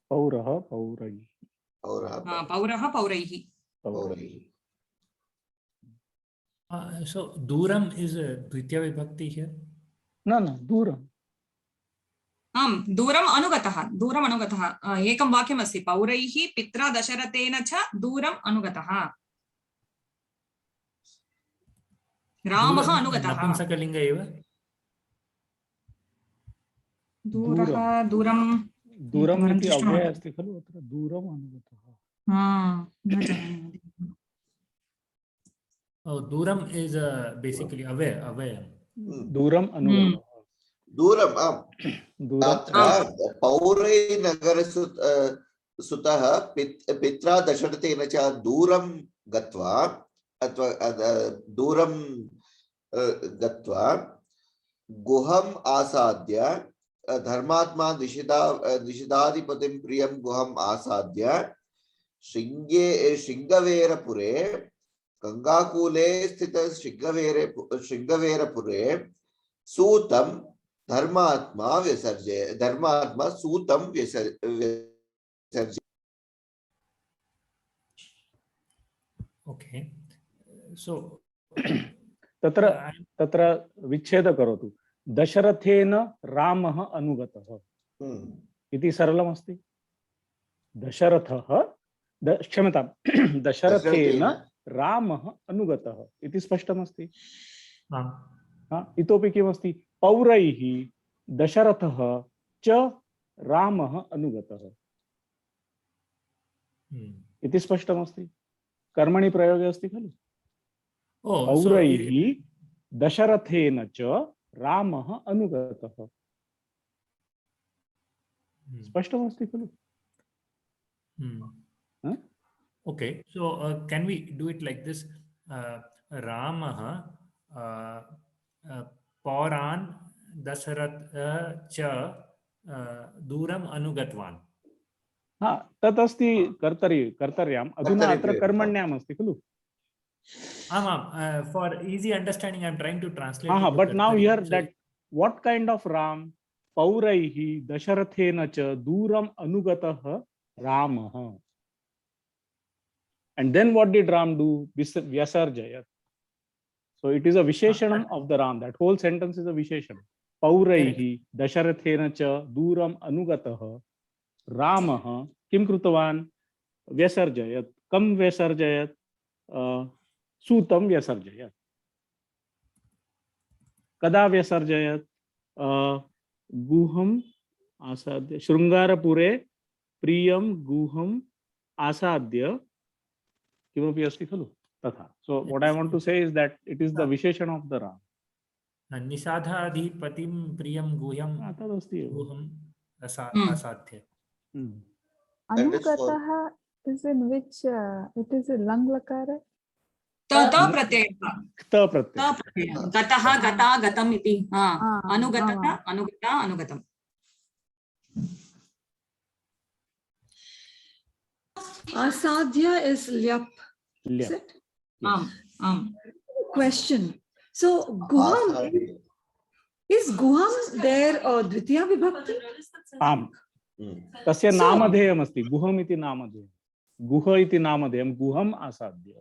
पौरः पौरैः
पौरः पौरैः
So Duram is a Dvitiya Vibhakti here?
No, Duram.
दूरम् अनुगतः एकं वाक्यमस्ति पौरैः पित्रा दशरथेन च दूरम् अनुगतः रामः अनुगतः
नपुंसकलिङ्ग एव
दूरम् इति अव्ययः अस्ति खलु अत्र दूरम् अनुगतः
Duram is basically away.
Duram अनुगतः
पौरै नगर सुतः पित्रा दशरथेन च दूरं गत्वा अथवा दूरं गत्वा गुहम् आसाद्य धर्मात्मा निषिदाधिपतिं प्रियं गुहम् आसाद्य शृङ्गवेरपुरे गंगाकूले स्थित शृङ्गवेरपुरे सूतं धर्मात्मा सूतं व्यसर्जय
Okay, so
तत्र विच्छेद करोतु दशरथेन रामः अनुगतः इति सरलमस्ति क्षम्यतां दशरथेन रामः अनुगतः इति स्पष्टमस्ति इतोपि किमस्ति पौरैः दशरथः च रामः अनुगतः इति स्पष्टमस्ति कर्मणि प्रयोगे अस्ति खलु पौरैः दशरथेन च रामः अनुगतः स्पष्टमस्ति खलु
Okay, so can we do it like this? Ramah Pauran Dasarath cha Duram Anugatvan.
तत् अस्ति कर्तर्याम् अधुना अत्र कर्मण्याम् अस्ति खलु
for easy understanding I am trying to translate
but now here that what kind of ram pauraihi dasharathena cha duram anugatah ramah. And then what did Ram do? Vyasarjayat. So it is a Visheshanam of the Ram. That whole sentence is a Visheshanam. Pauraihi Dasharathena cha Duram Anugatah Ramah Kim Krutavan Vyasarjayat. Kam Vyasarjayat? Sutam Vyasarjayat. Kada Vyasarjayat? Guham Asadya. Shrungarapure Priyam Guham Asadya. So what I want to say is that it is the Visheshan of the Ram.
Nisadhadipatim priyam guhyam asadhya.
Anugataha is in which it is a lang lakara?
Ta pratyaya. Gataha gata gatam iti. Anugataha anugata anugatam.
Asadhya is lyap. Is it?
Question.
So Guham, Is Guham there Dvitiya Vibhakti?
आम्
Hmm.
तस्य नामधेयमस्ति गुहम् इति नामधेयम् गुह इति नामधेयं गुहम् आसाद्य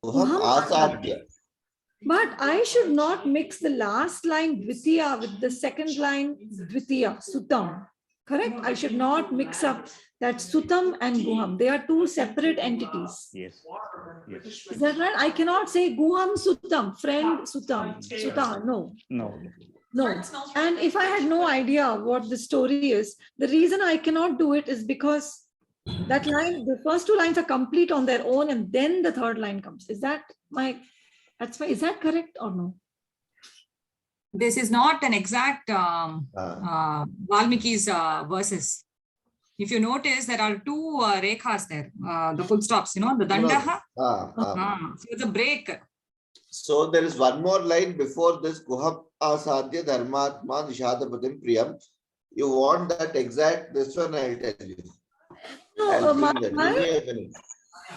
Guham asadya.
But I should not mix the last line Dvitiya with the second line Dvitiya, Sutam. Correct? I should not mix up that Sutam and Guham. They are two separate entities.
yes yes
Is that right? I cannot say Guham Sutam, friend Sutam. Suta, no.
no
No. And if I had no idea what the story is, the reason I cannot do it is because that line, the first two lines are complete on their own, and then the third line comes. Is that that's why, is that correct or no?
This is not an exact Valmiki's verses. If you notice, there are two rekhas there, the full stops, you know, the dandaha. So it's a break.
So there is one more line before this, Guham asadya dharmatma nishadapatim priyam. You want that exact, this one I'll tell you.
No,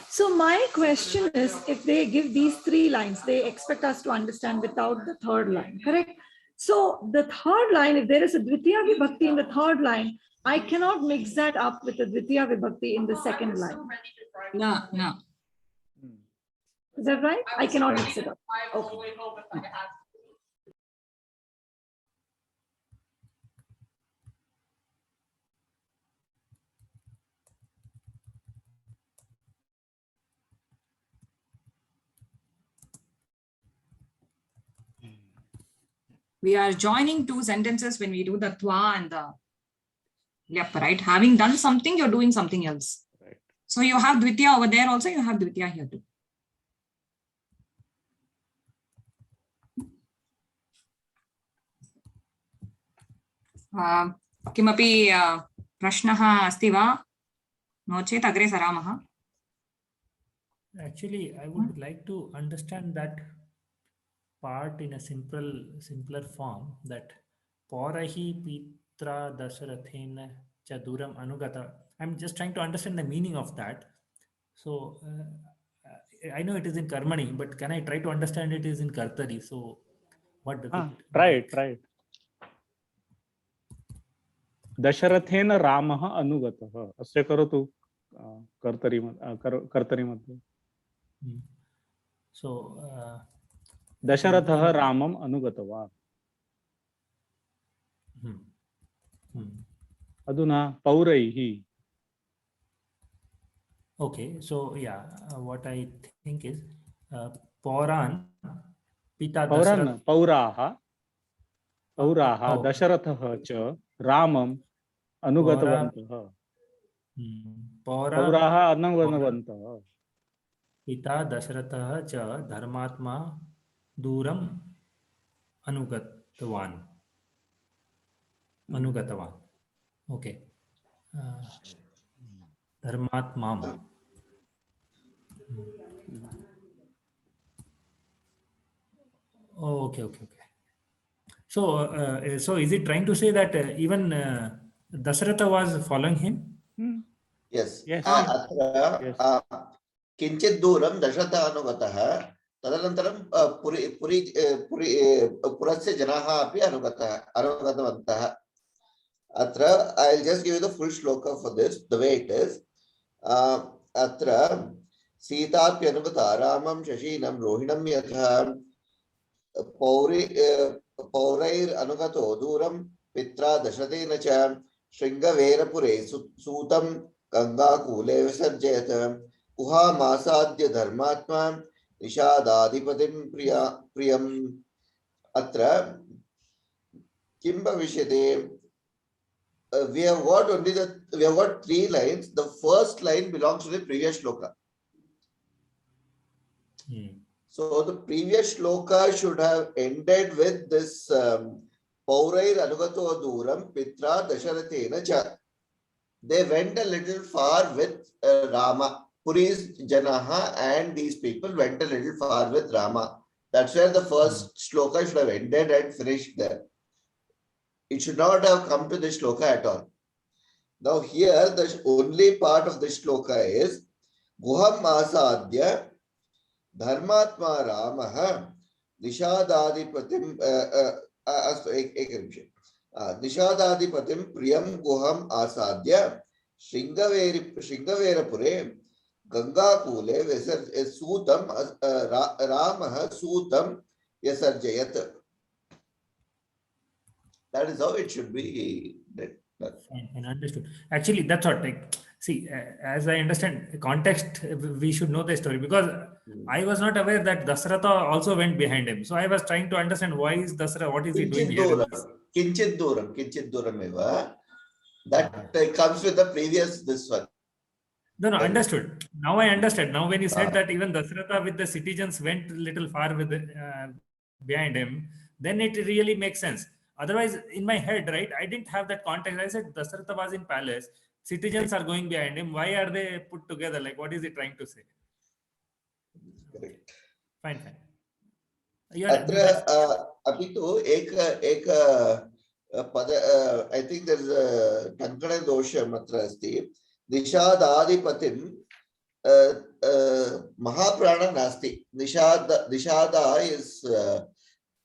so my question is, if they give these three lines, they expect us to understand without the third line, correct? So the third line, if there is a Dvitiya Vibhakti in the third line, I cannot mix that up with the Dvitiya Vibhakti in the second line.
No, no.
Is that right? I cannot mix it up. Okay.
We are joining two sentences when we do the twa and the yep, right? Having done something, you're doing something else.
Right.
So you have Dvitiya over there also, you have Dvitiya here too. किमपि प्रश्नः अस्ति वा? No चेत् अग्रे सरामः.
Actually, I would like to understand that part in a simpler form, that Porahi Pitra Dasarathena Chaduram Anugata. I'm just trying to understand the meaning of that. So I know it is in Karmani, but can I try to understand it is in Kartari? So what does it?
Try it. दशरथेन रामः अनुगतः अस्य करोतु कर्तरि मध्ये.
So
दशरथः रामम् अनुगतवान्. अधुना पौरैः.
Okay, so yeah, what I think is Pauran Pita Dasarath.
पौराः दशरथः च रामम् अनुगतवन्तः. पौराः अनुगतवन्तः.
पिता दशरथः च धर्मात्मा दूरम् अनुगतवान्. Okay. धर्मात्मा. Okay. So is it trying to say that even Dasharatha was following him?
Yes. किंचित् दूरं दशरथः अनुगतः तदनन्तरं पुरस्य जनाः अपि अनुगतवन्तः. अत्र I'll just give you the full shloka for this, the way it is. अत्र सीताप्यनुगता रामं शशीनं रोहिणं यथा पौरैरनुगतो दूरं पित्रा दशरथेन च शृङ्गवेरपुरे सूतं गङ्गाकूले विसर्जयत्. उहामासाद्य धर्मात्मा निषादाधिपतिं प्रियम्. अत्र किं भविष्यति? We have got three lines. The first line belongs to the previous shloka. So the previous shloka should have ended with this Paurair Anugato Duram Pitra Dasharathena Cha. They went a little far with Rama. Puri's Janaha and these people went a little far with Rama. That's where the first shloka should have ended and finished there. It should not have come to this shloka at all. Now here the only part of this shloka is Guham Asadya Dharmatma Ramaha Nishadadipatim एकनिमिषम् निषादाधिपतिं प्रियं गुहम् आसाद्य शृङ्गवेरपुरे गङ्गाकूले सूतं रामः सूतं व्यसर्जयत्. That is how it should be done.
Fine, understood. Actually, that's what, like, see, as I understand context, we should know the story, because I was not aware that Dasratha also went behind him. So I was trying to understand why is Dasratha, what is he doing here?
Kinchit Duram eva. That comes with the previous this one.
No, understood. Now I understand. Now when you said that even Dasratha with the citizens went a little far with behind him, then it really makes sense. Otherwise, in my head, right, I didn't have that context. I said Dasratha was in palace, citizens are going behind him. Why are they put together? Like, what is he trying to say?
Correct.
Fine.
अभी तो एक पद I think there is a टङ्कण दोषम् अत्र अस्ति. निषादाधिपतिं महाप्राण नास्ति. Nishada is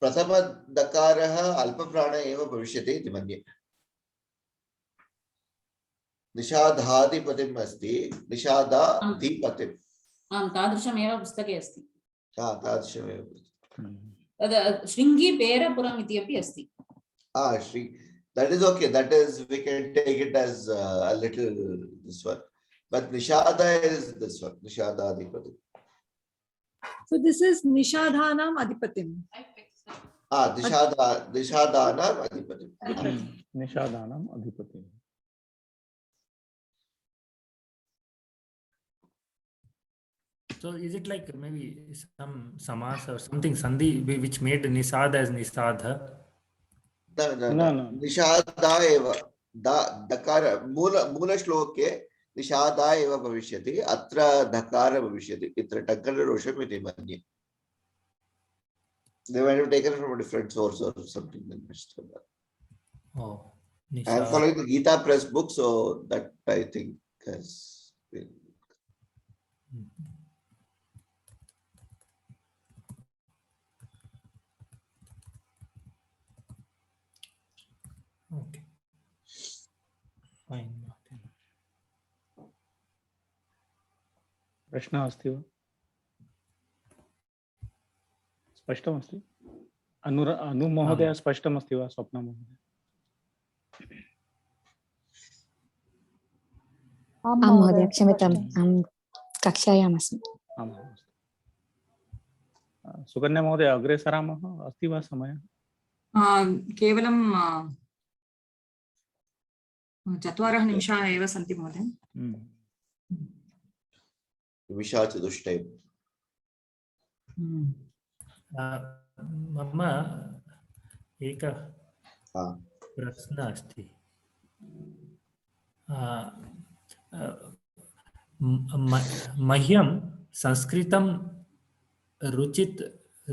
प्रथम दकारः अल्पप्राण एव भविष्यति इति मन्ये. निषादाधिपतिम् अस्ति, निषादाधिपतिम्.
आम्, तादृशमेव पुस्तके अस्ति.
तादृशमेव.
तद् शृङ्गीपेरपुरम् इति अपि अस्ति.
That is okay. That is, we can take it as a little this one. But Nishada is this one. Nishada Adhipatim.
So this is Nishadhanam Adhipatim.
Nishadanam Adhipatim.
Nishadanam Adhipatim.
So is it like maybe some samas or something sandhi which made Nisad as Nisadha?
No. Nishada eva. Dakara mula shloke Nishada eva bhavishyati. Atra dakara bhavishyati. Itra takkala rosham iti manye. They might have taken it from a different source or something.
Oh,
I'm following the Gita Press book, so that I think has been.
Okay. Fine.
प्रश्नः अस्ति वा? स्पष्टमस्ति? अनु महोदय स्पष्टमस्ति वा? स्वप्ना महोदय?
आं महोदय, क्षम्यताम्, अहं कक्षायाम् अस्मि.
सुकन्या महोदय, अग्रे सरामः, अस्ति वा समयः?
केवलं 4 निमिषाः एव सन्ति महोदय.
विशाचतुष्टयम्.
मम एकः प्रश्नः अस्ति. मह्यं संस्कृतं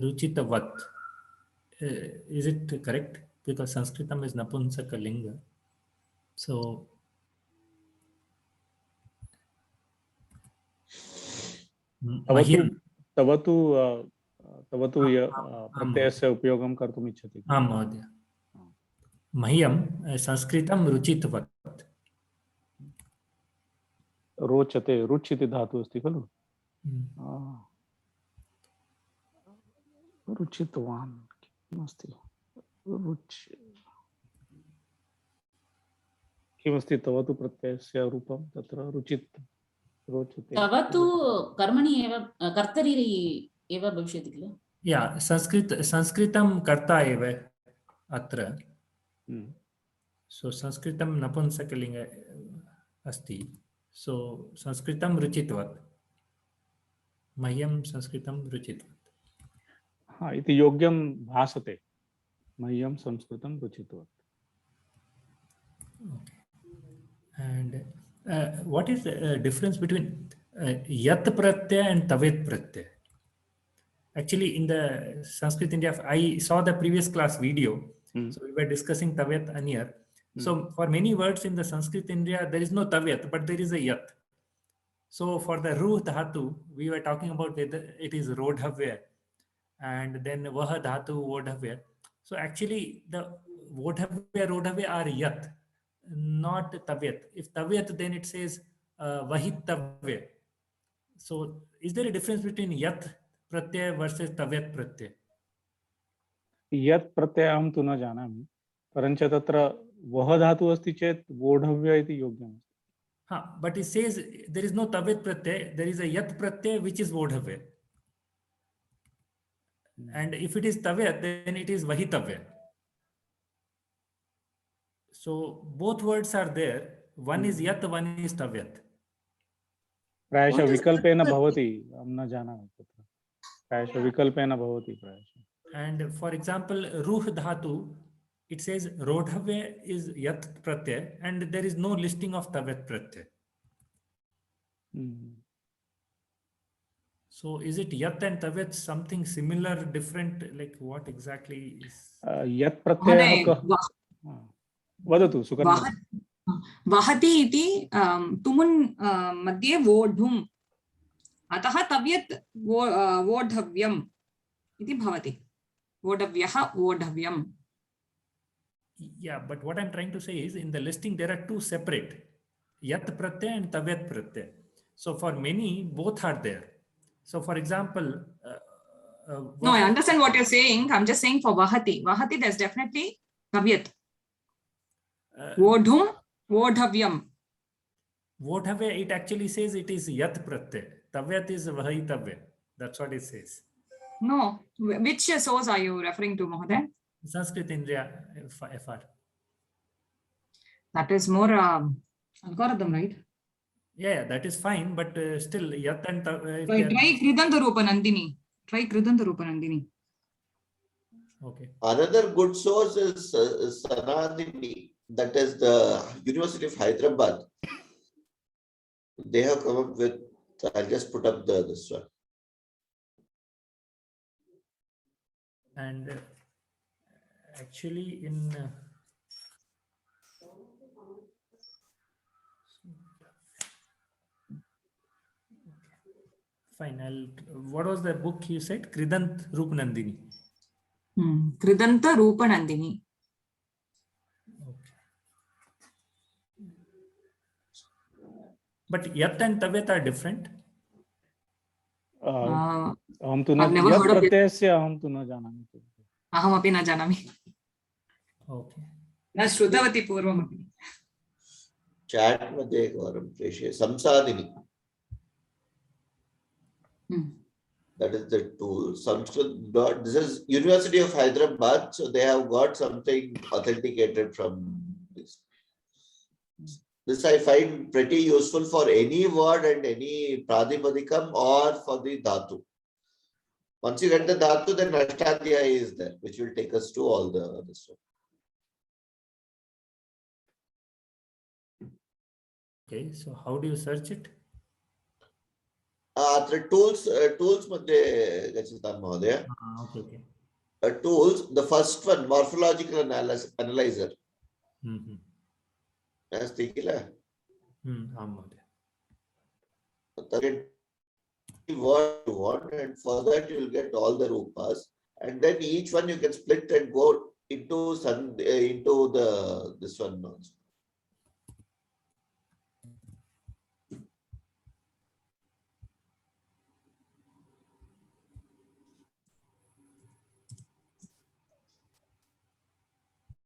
रुचितवत्. Is it correct? Because Sanskritam is Napunsakalinga. So
तवतु प्रत्ययस्य उपयोगं कर्तुम् इच्छति.
आं महोदय. मह्यं संस्कृतं रुचितवत्.
रोचते, रुच् इति धातुः अस्ति खलु? रुचितवान् किमस्ति? रुच् किमस्ति? तवतु प्रत्ययस्य रूपं तत्र रुचित रोचते.
तवतु कर्मणि एव कर्तरि एव भविष्यति किल?
या संस्कृतं कर्ता एव अत्र. सो संस्कृतं नपुंसकलिङ्ग अस्ति. सो संस्कृतं रुचितवत्. मह्यं संस्कृतं रुचितवत्.
हाँ, इति योग्यं भासते. मह्यं संस्कृतं रुचितवत्.
Okay. And what is the difference between yat pratyaya and tavet pratyaya? Actually, in the Sanskrit India, I saw the previous class video. So we were discussing tavet aniyar. So for many words in the Sanskrit India, there is no tavet, but there is a yat. So for the ruh dhatu, we were talking about whether it is rodhavya, and then vah dhatu vodhavya. So actually the Rodhavya are yat, not tavyat. If tavyat, then it says vahitavya. So is there a difference between yat pratyay versus tavyat pratyay?
यत् प्रत्यय अहं तु न जानामि, परञ्च तत्र वह धातु अस्ति चेत् वोढव्य इति योग्यम्।
But it says there is no tavyat pratyay, there is a yat pratyay which is vodhavya. And if it is tavyat, then it is vahitavya. So both words are there. One is yat, one is tavyat.
प्रायशः विकल्पेन भवति, अहं न जानामि तत्र प्रायशः विकल्पेन भवति प्रायशः।
And for example, ruh dhatu, it says rodhavya is yat pratyay, and there is no listing of tavyat pratyay. So is it yat and tavyat something similar, different? Like what exactly is?
यत् प्रत्ययः कः? वदतु सुकन्या।
वहति इति तुमुन् मध्ये वोढुम्, अतः तव्यत् वोढव्यम् इति भवति। वोढव्यः वोढव्यम्।
Yeah, but what I'm trying to say is in the listing there are two separate, yat pratyay and tavyat pratyay. So for many, both are there. So for example,
no, I understand what you're saying. I'm just saying for vahati. Vahati, there's definitely tavyat. Vodhum, vodhavyam.
Vodhavya, it actually says it is yat pratyay. Tavyat is vahitavya. That's what it says.
No, which source are you referring to, Mahoday?
Sanskrit Indriya FR.
That is more algorithm, right?
Yeah, that is fine, but still yat and
try Kridanta Rupa Nandini. Try Kridanta Rupa Nandini.
Okay.
Another good source is Sanadini, that is the University of Hyderabad. They have come up with, I'll just put up this one.
And actually in fine, what was the book you said? Kridant Rupa Nandini.
Kridanta Rupa Nandini.
Okay. But yat and tavyat are different.
अहं तु न यत् प्रत्ययस्य अहं तु न जानामि।
अहमपि न जानामि।
Okay.
न श्रुतवती पूर्वमपि।
Chat मध्ये एकवारं प्रेषय संसादिनी. That is the tool. Sanskrit. This is University of Hyderabad, so they have got something authenticated from this. This I find pretty useful for any word and any pradipadikam or for the dhatu. Once you get the dhatu, then Ashtadhyaya is there, which will take us to all the other stuff.
Okay, so how do you search it?
The tools मध्ये गच्छतां महोदय.
Okay.
Tools, the first one, morphological analyzer. अस्ति किल?
आम् महोदय.
What you want, and for that you will get all the rupas, and then each one you can split and go into this one also.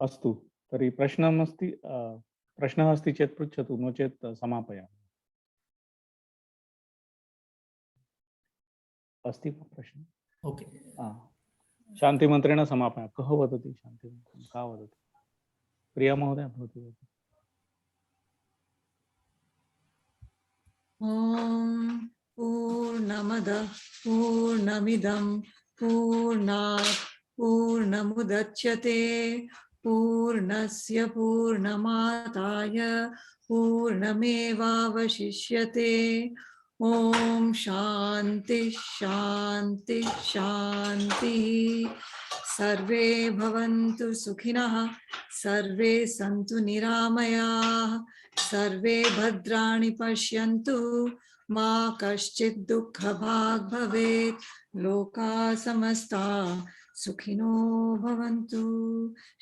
अस्तु, तर्हि प्रश्नः अस्ति चेत् पृच्छतु, no चेत् समापयामः। अस्ति वा प्रश्नः?
ओके।
शान्तिमन्त्रेण समापयामः। कः वदति शान्तिमन्त्रेण? का वदति? प्रिया महोदय भवती वदतु।
ॐ पूर्णमदः पूर्णमिदं पूर्णात् पूर्णमुदच्यते पूर्णस्य पूर्णमादाय पूर्णमेवावशिष्यते। ॐ शान्ति शान्ति शान्तिः। सर्वे भवन्तु सुखिनः, सर्वे सन्तु निरामयाः, सर्वे भद्राणि पश्यन्तु, मा कश्चित् दुःखभाग् भवेत्। लोकाः समस्ताः सुखिनो भवन्तु।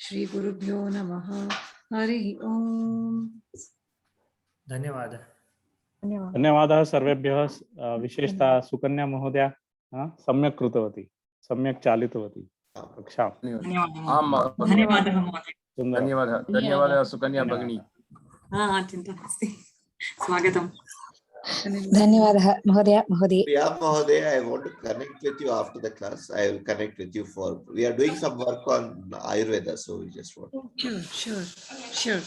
श्री गुरुभ्यो नमः। हरि ओम।
धन्यवादः।
धन्यवादः सर्वेभ्यः। विशेषतः सुकन्या महोदया सम्यक् कृतवती, सम्यक् चालितवती कक्षां।
धन्यवादः महोदय।
धन्यवादः सुकन्या भगिनी।
चिन्ता नास्ति, स्वागतम्।
धन्यवादः महोदय महोदय।
Priya Mahodaya, I want to connect with you after the class. I will connect with you we are doing some work on Ayurveda, so we just want.
Sure.